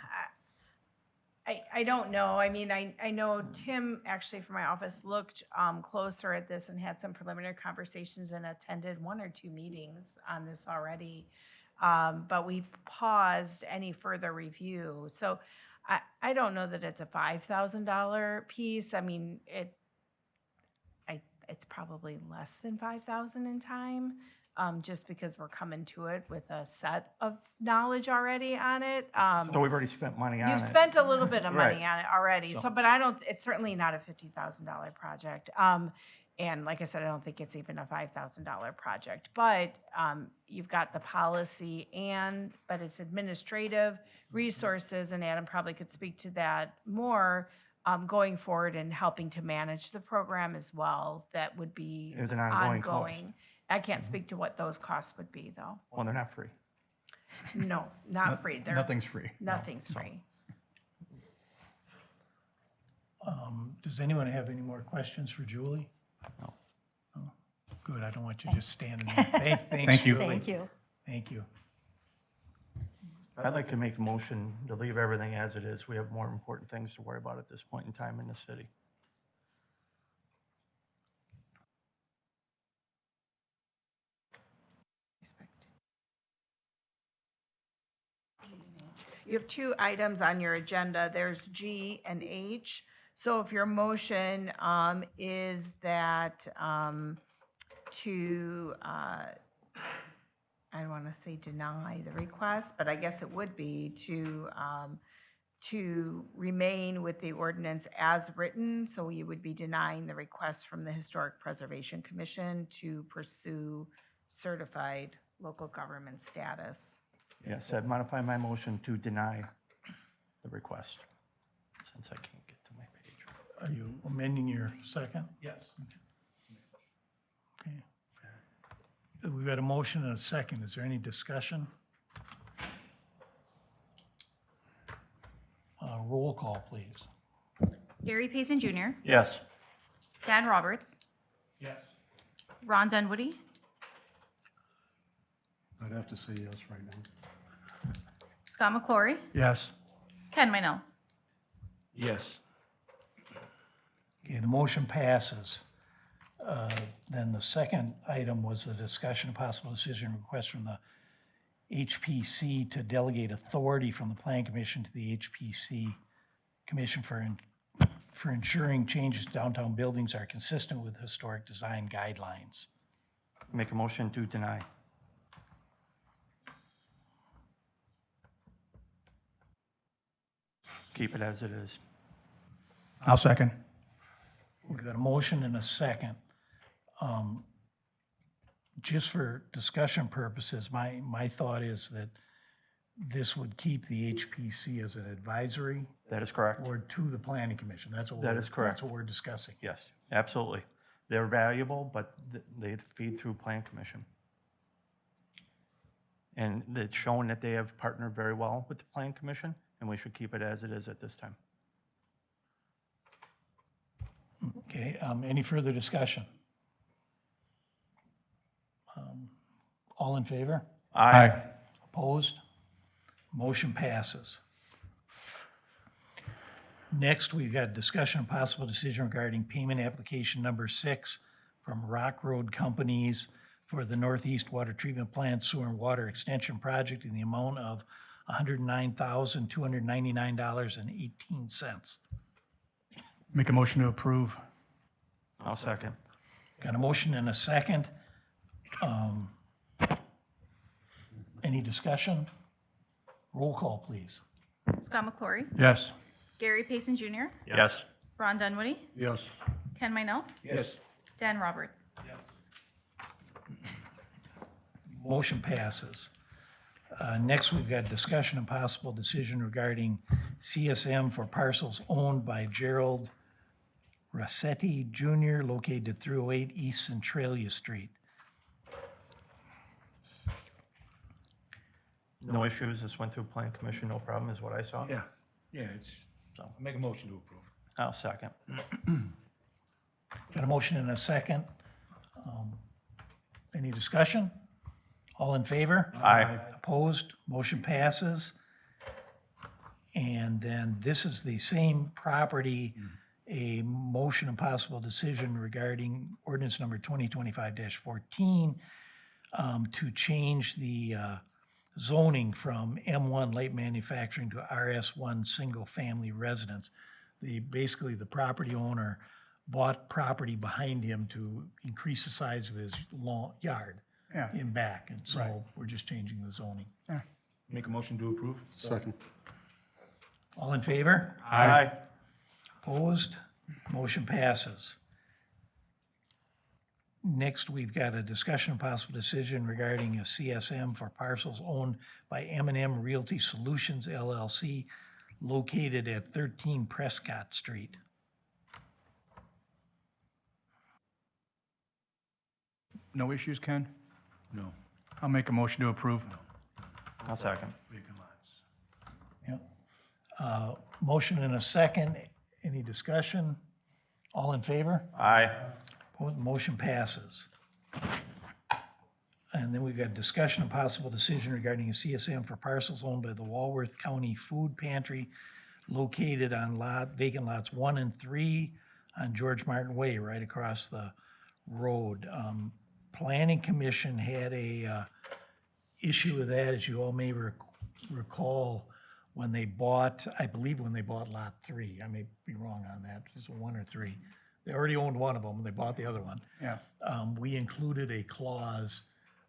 I don't know. I mean, I know Tim, actually from my office, looked closer at this and had some preliminary conversations and attended 1 or 2 meetings on this already. But we paused any further review. So I don't know that it's a $5,000 piece. I mean, it's probably less than 5,000 in time, just because we're coming to it with a set of knowledge already on it. So we've already spent money on it. You've spent a little bit of money Right. on it already. So- So, but it's certainly not a $50,000 project. And like I said, I don't think it's even a $5,000 project, but you've got the policy but it's administrative resources, and Adam probably could speak to that more, going forward and helping to manage the program as well. That would be It's an ongoing cost. I can't speak to what those costs would be, though. Well, they're not free. No, not free. Nothing's free. Nothing's free. Does anyone have any more questions for Julie? No. No? Good, I don't want you just standing there. Thanks, Thank you. Julie. Thank you. Thank you. I'd like to make a motion to leave everything as it is. We have more important things to worry about at this point in time in the city. You have 2 items on your agenda. There's G and H. So if your motion is that to, I don't want to say deny the request, but I guess it would be to remain with the ordinance as written. So you would be denying the request from the Historic Preservation Commission to pursue certified local government status. Yes, I'd modify my motion to deny the request, since I can't get to my page. Are you amending your second? Yes. Okay. We've got a motion and a second. Is there any discussion? Roll call, please. Gary Payson Jr., Yes. Dan Roberts, Yes. Ron Dunwoody, I'd have to say yes right now. Scott McClory, Yes. Ken Minell. Yes. Okay, the motion passes. Then the second item was the discussion of possible decision request from the HPC to delegate authority from the Plan Commission to the HPC Commission for ensuring changes to downtown buildings are consistent with historic design guidelines. Make a motion to deny. Keep it as it is. I'll second. We've got a motion and a second. Just for discussion purposes, my thought is that this would keep the HPC as an advisory That is correct. board to the planning commission. That's what That we're, is correct. that's what we're discussing. Yes, absolutely. They're valuable, but they feed through Plan Commission. And it's shown that they have partnered very well with the Plan Commission, and we should keep it as it is at this time. Okay, any further discussion? All in favor? Aye. Opposed? Motion passes. Next, we've got discussion and possible decision regarding payment application number 6 from Rock Road Companies for the Northeast Water Treatment Plant Sewer and Water Extension Project in the amount of $109,299.18. Make a motion to approve. I'll second. Got a motion and a second. Any discussion? Roll call, please. Scott McClory, Yes. Gary Payson Jr., Yes. Ron Dunwoody, Yes. Ken Minell, Yes. Dan Roberts. Motion passes. Next, we've got discussion and possible decision regarding CSM for parcels owned by Gerald Rossetti Jr. located at 308 East Centralia Street. No issues. This went through Plan Commission, no problem, is what I saw. Yeah, it's, so make a motion to approve. I'll second. Got a motion and a second. Any discussion? All in favor? Aye. Opposed? Motion passes. And then this is the same property, a motion and possible decision regarding ordinance number 2025-14 to change the zoning from M1 light manufacturing to RS1 single-family residence. Basically, the property owner bought property behind him to increase the size of his yard Yeah. in back, and so Right. we're just changing the zoning. Make a motion to approve? Second. All in favor? Aye. Opposed? Motion passes. Next, we've got a discussion and possible decision regarding a CSM for parcels owned by M&M Realty Solutions LLC located at 13 Prescott Street. No issues, Ken? No. I'll make a motion to approve. I'll second. Vacant lots. Motion and a second. Any discussion? All in favor? Aye. Opposed? Motion passes. And then we've got discussion and possible decision regarding a CSM for parcels owned by the Walworth County Food Pantry located on vacant lots 1 and 3 on George Martin Way, right across the road. Planning Commission had a issue with that, as you all may recall, when they bought, I believe when they bought Lot 3. I may be wrong on that, is it 1 or 3? They already owned one of them, and they bought the other one. Yeah. We included a clause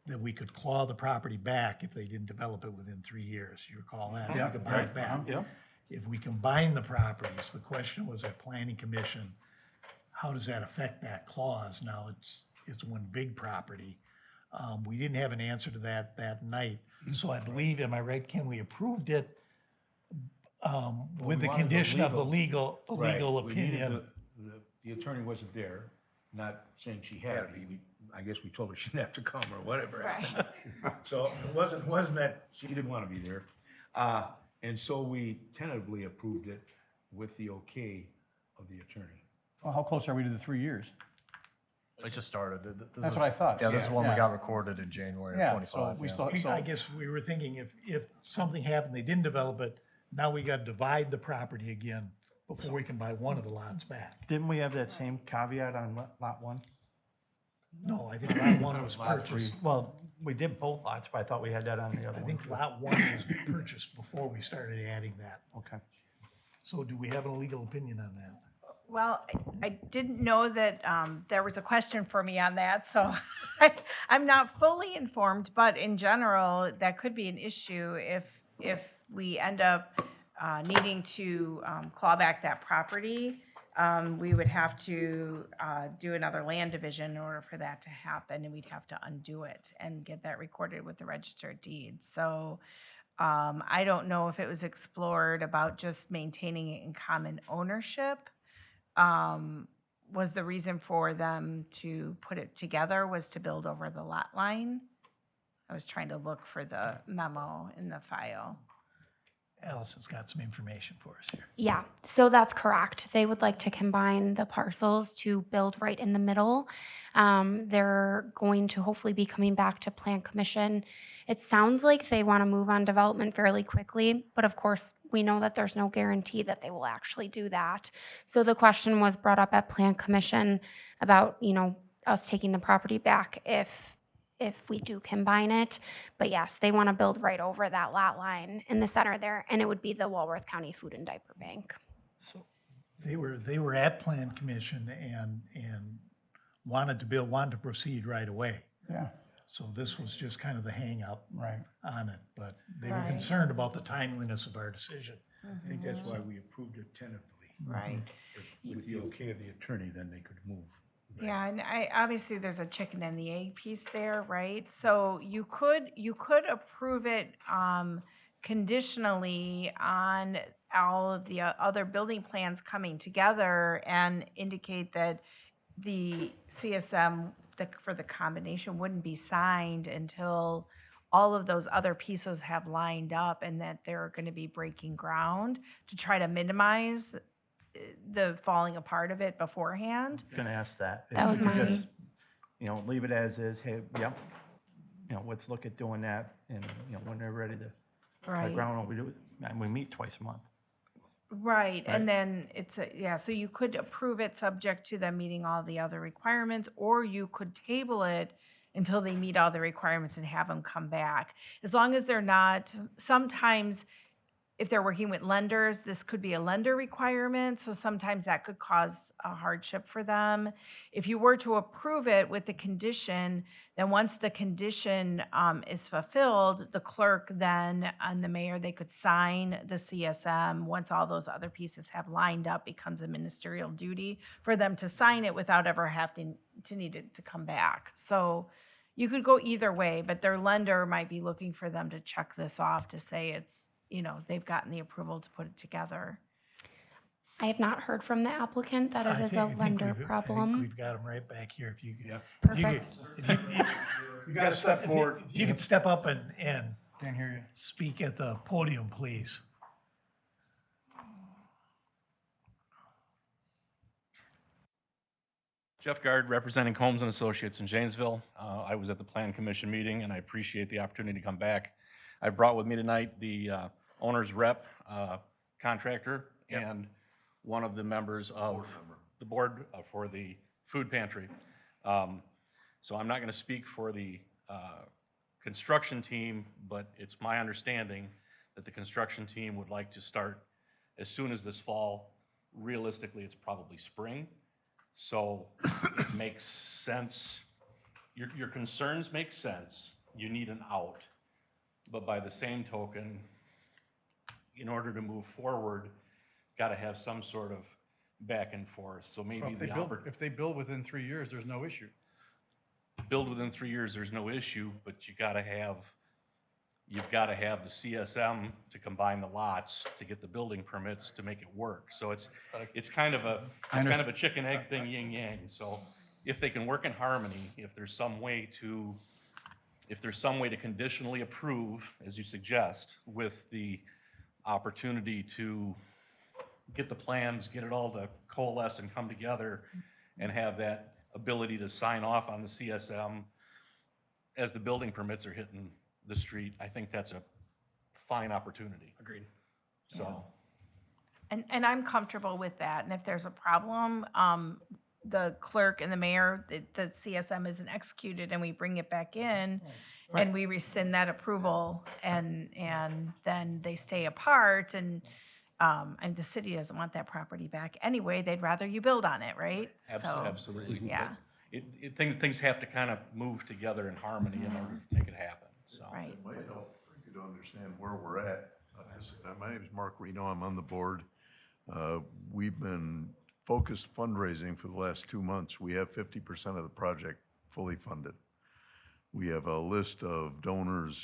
that we could claw the property back if they didn't develop it within 3 years. You recall that? Yeah, We could buy it right. back. Yeah. If we combine the properties, the question was at Planning Commission, how does that affect that clause? Now, it's one big property. We didn't have an answer to that night. So I believe, am I right, Ken, we approved it with we the wanted the condition of the legal- legal We needed opinion. the attorney wasn't there, not saying she had to be. I guess we told her she didn't have to come or whatever. Right. So it wasn't that she didn't want to be there. And so we tentatively approved it with the okay of the attorney. Well, how close are we to the 3 years? It just started. That's what I thought. Yeah, this is one we Yeah. got recorded in January Yeah, of so 25. we yeah. still, I guess we were thinking if something happened, they didn't develop it, now we got to divide the property again before we can buy one of the lots back. Didn't we have that same caveat on lot 1? No, I think lot 1 was purchased. Well, we did both lots, but I thought we had that on the other I one. think lot 1 was purchased before we started adding that. Okay. So do we have a legal opinion on that? Well, I didn't know that there was a question for me on that, so I'm not fully informed, but in general, that could be an issue if we end up needing to claw back that property. We would have to do another land division in order for that to happen, and we'd have to undo it and get that recorded with the Register of Deeds. So I don't know if it was explored about just maintaining it in common ownership. Was the reason for them to put it together was to build over the lot line? I was trying to look for the memo in the file. Allison's got some information for us here. Yeah, so that's correct. They would like to combine the parcels to build right in the middle. They're going to hopefully be coming back to Plan Commission. It sounds like they want to move on development fairly quickly, but of course, we know that there's no guarantee that they will actually do that. So the question was brought up at Plan Commission about, us taking the property back if we do combine it. But yes, they want to build right over that lot line in the center there, and it would be the Walworth County Food and Diaper Bank. So they were at Plan Commission and wanted to proceed right away. Yeah. So this was just kind of the hang up Right. on it, but they were Right. concerned about the timeliness of our decision. I think that's why we approved it tentatively. Right. With the okay of the attorney, then they could move. Yeah, and obviously there's a chicken and the egg piece there, right? So you could approve it conditionally on all of the other building plans coming together and indicate that the CSM for the combination wouldn't be signed until all of those other pieces have lined up and that they're going to be breaking ground to try to minimize the falling apart of it beforehand. Gonna ask that. If That was you could my- just, leave it as is, hey, yep, let's look at doing that, and, when they're ready to Right. break ground, we do it, and we meet twice a month. Right, and Right. then so you could approve it subject to them meeting all the other requirements, or you could table it until they meet all the requirements and have them come back. As long as they're not, sometimes if they're working with lenders, this could be a lender requirement, so sometimes that could cause a hardship for them. If you were to approve it with the condition, then once the condition is fulfilled, the clerk then and the mayor, they could sign the CSM. Once all those other pieces have lined up, becomes a ministerial duty for them to sign it without ever having to need it to come back. So you could go either way, but their lender might be looking for them to check this off to say it's, they've gotten the approval to put it together. I have not heard from the applicant that it I is think- a I think lender we've- I think problem. we've got them right back here. If you could. Perfect. You gotta step forward. If you could step up and Can't hear you. speak at the podium, please. Jeff Gard, representing Combs and Associates in Janesville. I was at the Plan Commission meeting, and I appreciate the opportunity to come back. I brought with me tonight the owner's rep, contractor, and one of the members of the board for the food pantry. So I'm not going to speak for the construction team, but it's my understanding that the construction team would like to start as soon as this fall. Realistically, it's probably spring. So it makes sense. Your concerns make sense. You need an out. But by the same token, in order to move forward, got to have some sort of back and forth. So maybe If they build within 3 years, there's no issue. build within 3 years, there's no issue, but you've got to have the CSM to combine the lots to get the building permits to make it work. So it's kind of a chicken egg thing, yin yang. So if they can work in harmony, if there's some way to conditionally approve, as you suggest, with the opportunity to get the plans, get it all to coalesce and come together, and have that ability to sign off on the CSM as the building permits are hitting the street, I think that's a fine opportunity. Agreed. So, And I'm comfortable with that, and if there's a problem, the clerk and the mayor, the CSM isn't executed, and we bring it back in, and we rescind that approval, and then they stay apart, and the city doesn't want that property back anyway, they'd rather you build on it, right? So, absolutely. Yeah. Things have to kind of move together in harmony in order to make it happen, so. Right. It might help for you to understand where we're at. My name is Mark Reno, I'm on the board. We've been focused fundraising for the last 2 months. We have 50% of the project fully funded. We have a list of donors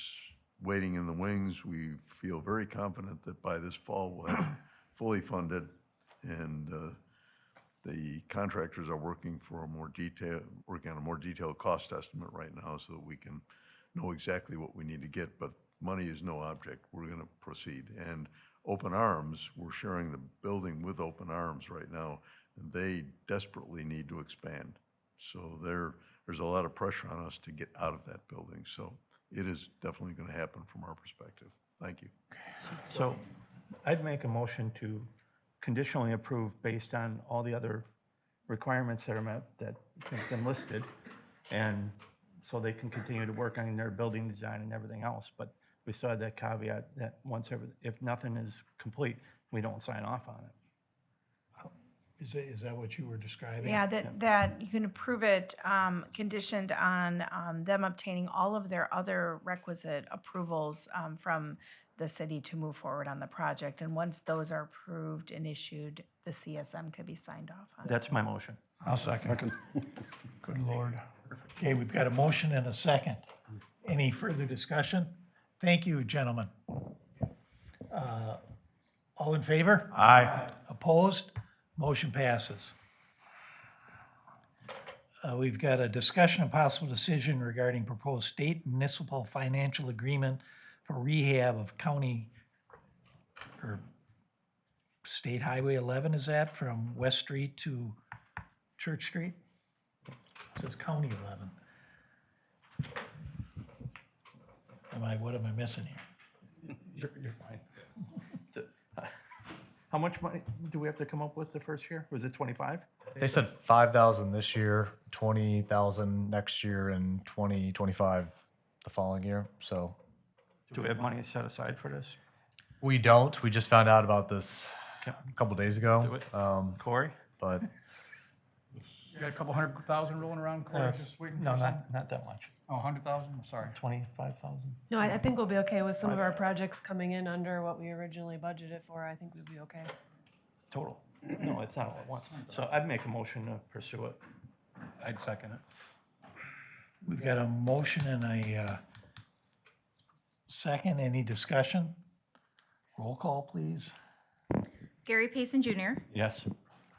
waiting in the wings. We feel very confident that by this fall, we'll have it fully funded, and the contractors are working on a more detailed cost estimate right now so that we can know exactly what we need to get, but money is no object. We're going to proceed. And Open Arms, we're sharing the building with Open Arms right now, and they desperately need to expand. So there's a lot of pressure on us to get out of that building. So it is definitely going to happen from our perspective. Thank you. So I'd make a motion to conditionally approve based on all the other requirements that are met, that have been listed, and so they can continue to work on their building design and everything else. But we still had that caveat that if nothing is complete, we don't sign off on it. Is that what you were describing? Yeah, that you can approve it conditioned on them obtaining all of their other requisite approvals from the city to move forward on the project. And once those are approved and issued, the CSM could be signed off on. That's my motion. I'll second. Good Lord. Okay, we've got a motion and a second. Any further discussion? Thank you, gentlemen. All in favor? Aye. Opposed? Motion passes. We've got a discussion of possible decision regarding proposed state municipal financial agreement for rehab of county or State Highway 11, is that from West Street to Church Street? It says County 11. What am I missing here? You're fine. How much money do we have to come up with the first year? Was it 25? They said 5,000 this year, 20,000 next year, and 25 the following year. So Do we have money set aside for this? we don't. We just found out about this a couple days ago. Do it. Corey? But You got a couple $100,000 rolling around, Corey, just waiting for No, something? not that much. Oh, 100,000, I'm sorry. 25,000? No, I think we'll be okay with some of our projects coming in under what we originally budgeted for. I think we'd be okay. Total? No, it's not all at once. So I'd make a motion to pursue it. I'd second it. We've got a motion and a second. Any discussion? Roll call, please. Gary Payson Jr., Yes.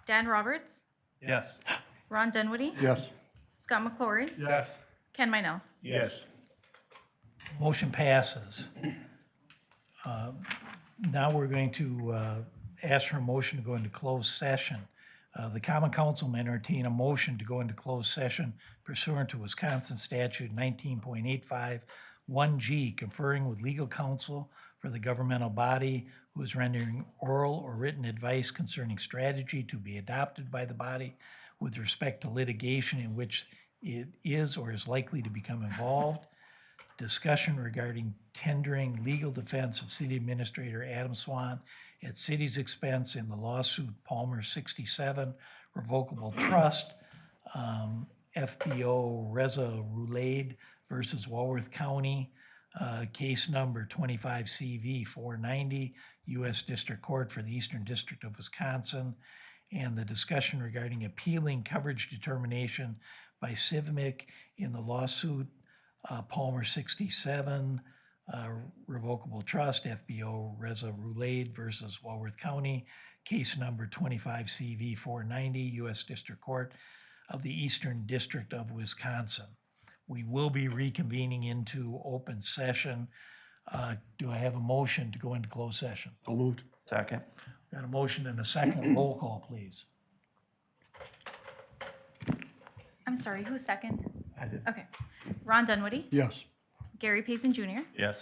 Dan Roberts, Yes. Ron Dunwoody, Yes. Scott McClory, Yes. Ken Minell. Yes. Motion passes. Now we're going to ask for a motion to go into closed session. The Common Council may entertain a motion to go into closed session pursuant to Wisconsin Statute 19.85 1G, conferring with legal counsel for the governmental body who is rendering oral or written advice concerning strategy to be adopted by the body with respect to litigation in which it is or is likely to become involved. Discussion regarding tendering legal defense of City Administrator Adam Swan at city's expense in the lawsuit Palmer 67 Revocable Trust, FBO Reza Roulade versus Walworth County, case number 25 CV 490, U.S. District Court for the Eastern District of Wisconsin, and the discussion regarding appealing coverage determination by CIVMIC in the lawsuit Palmer 67 Revocable Trust, FBO Reza Roulade versus Walworth County, case number 25 CV 490, U.S. District Court of the Eastern District of Wisconsin. We will be reconvening into open session. Do I have a motion to go into closed session? So moved. Second. Got a motion and a second. Roll call, please. I'm sorry, who's second? I did. Okay. Ron Dunwoody, Yes. Gary Payson Jr., Yes.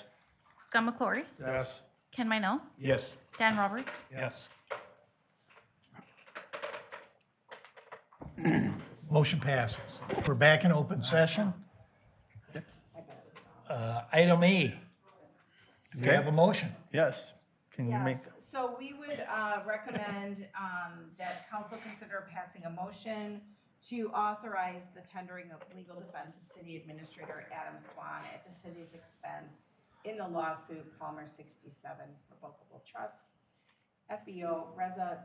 Scott McClory, Yes. Ken Minell, Yes. Dan Roberts. Yes. Motion passes. We're back in open session. Item E. Do we Okay. have a motion? Yes. Can you Yes, make, so we would recommend that council consider passing a motion to authorize the tendering of legal defense of City Administrator Adam Swan at the city's expense in the lawsuit Palmer 67 Revocable Trust, FBO Reza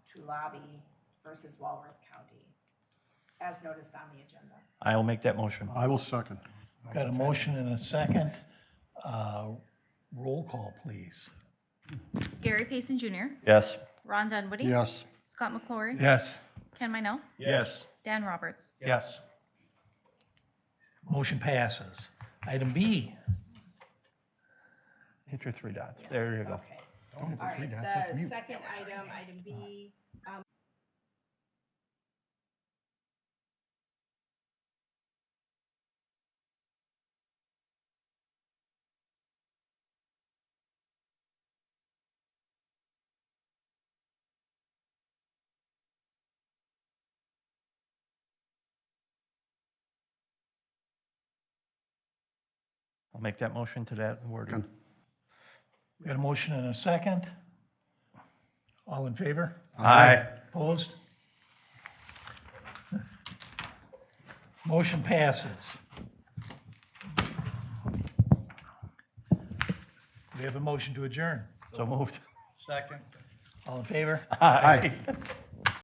Tulabi versus Walworth County, as noticed on the agenda. I'll make that motion. I will second. Got a motion and a second. Roll call, please. Gary Payson Jr., Yes. Ron Dunwoody. Yes. Scott McClory. Yes. Ken Minell, Yes. Dan Roberts. Yes. Motion passes. Item B. Hit your three dots. There you go. Don't hit the three dots, that's mute. second item B. I'll make that motion to that wording. We got a motion and a second. All in favor? Aye. Opposed? Motion passes. We have a motion to adjourn. So moved. All in favor? Aye.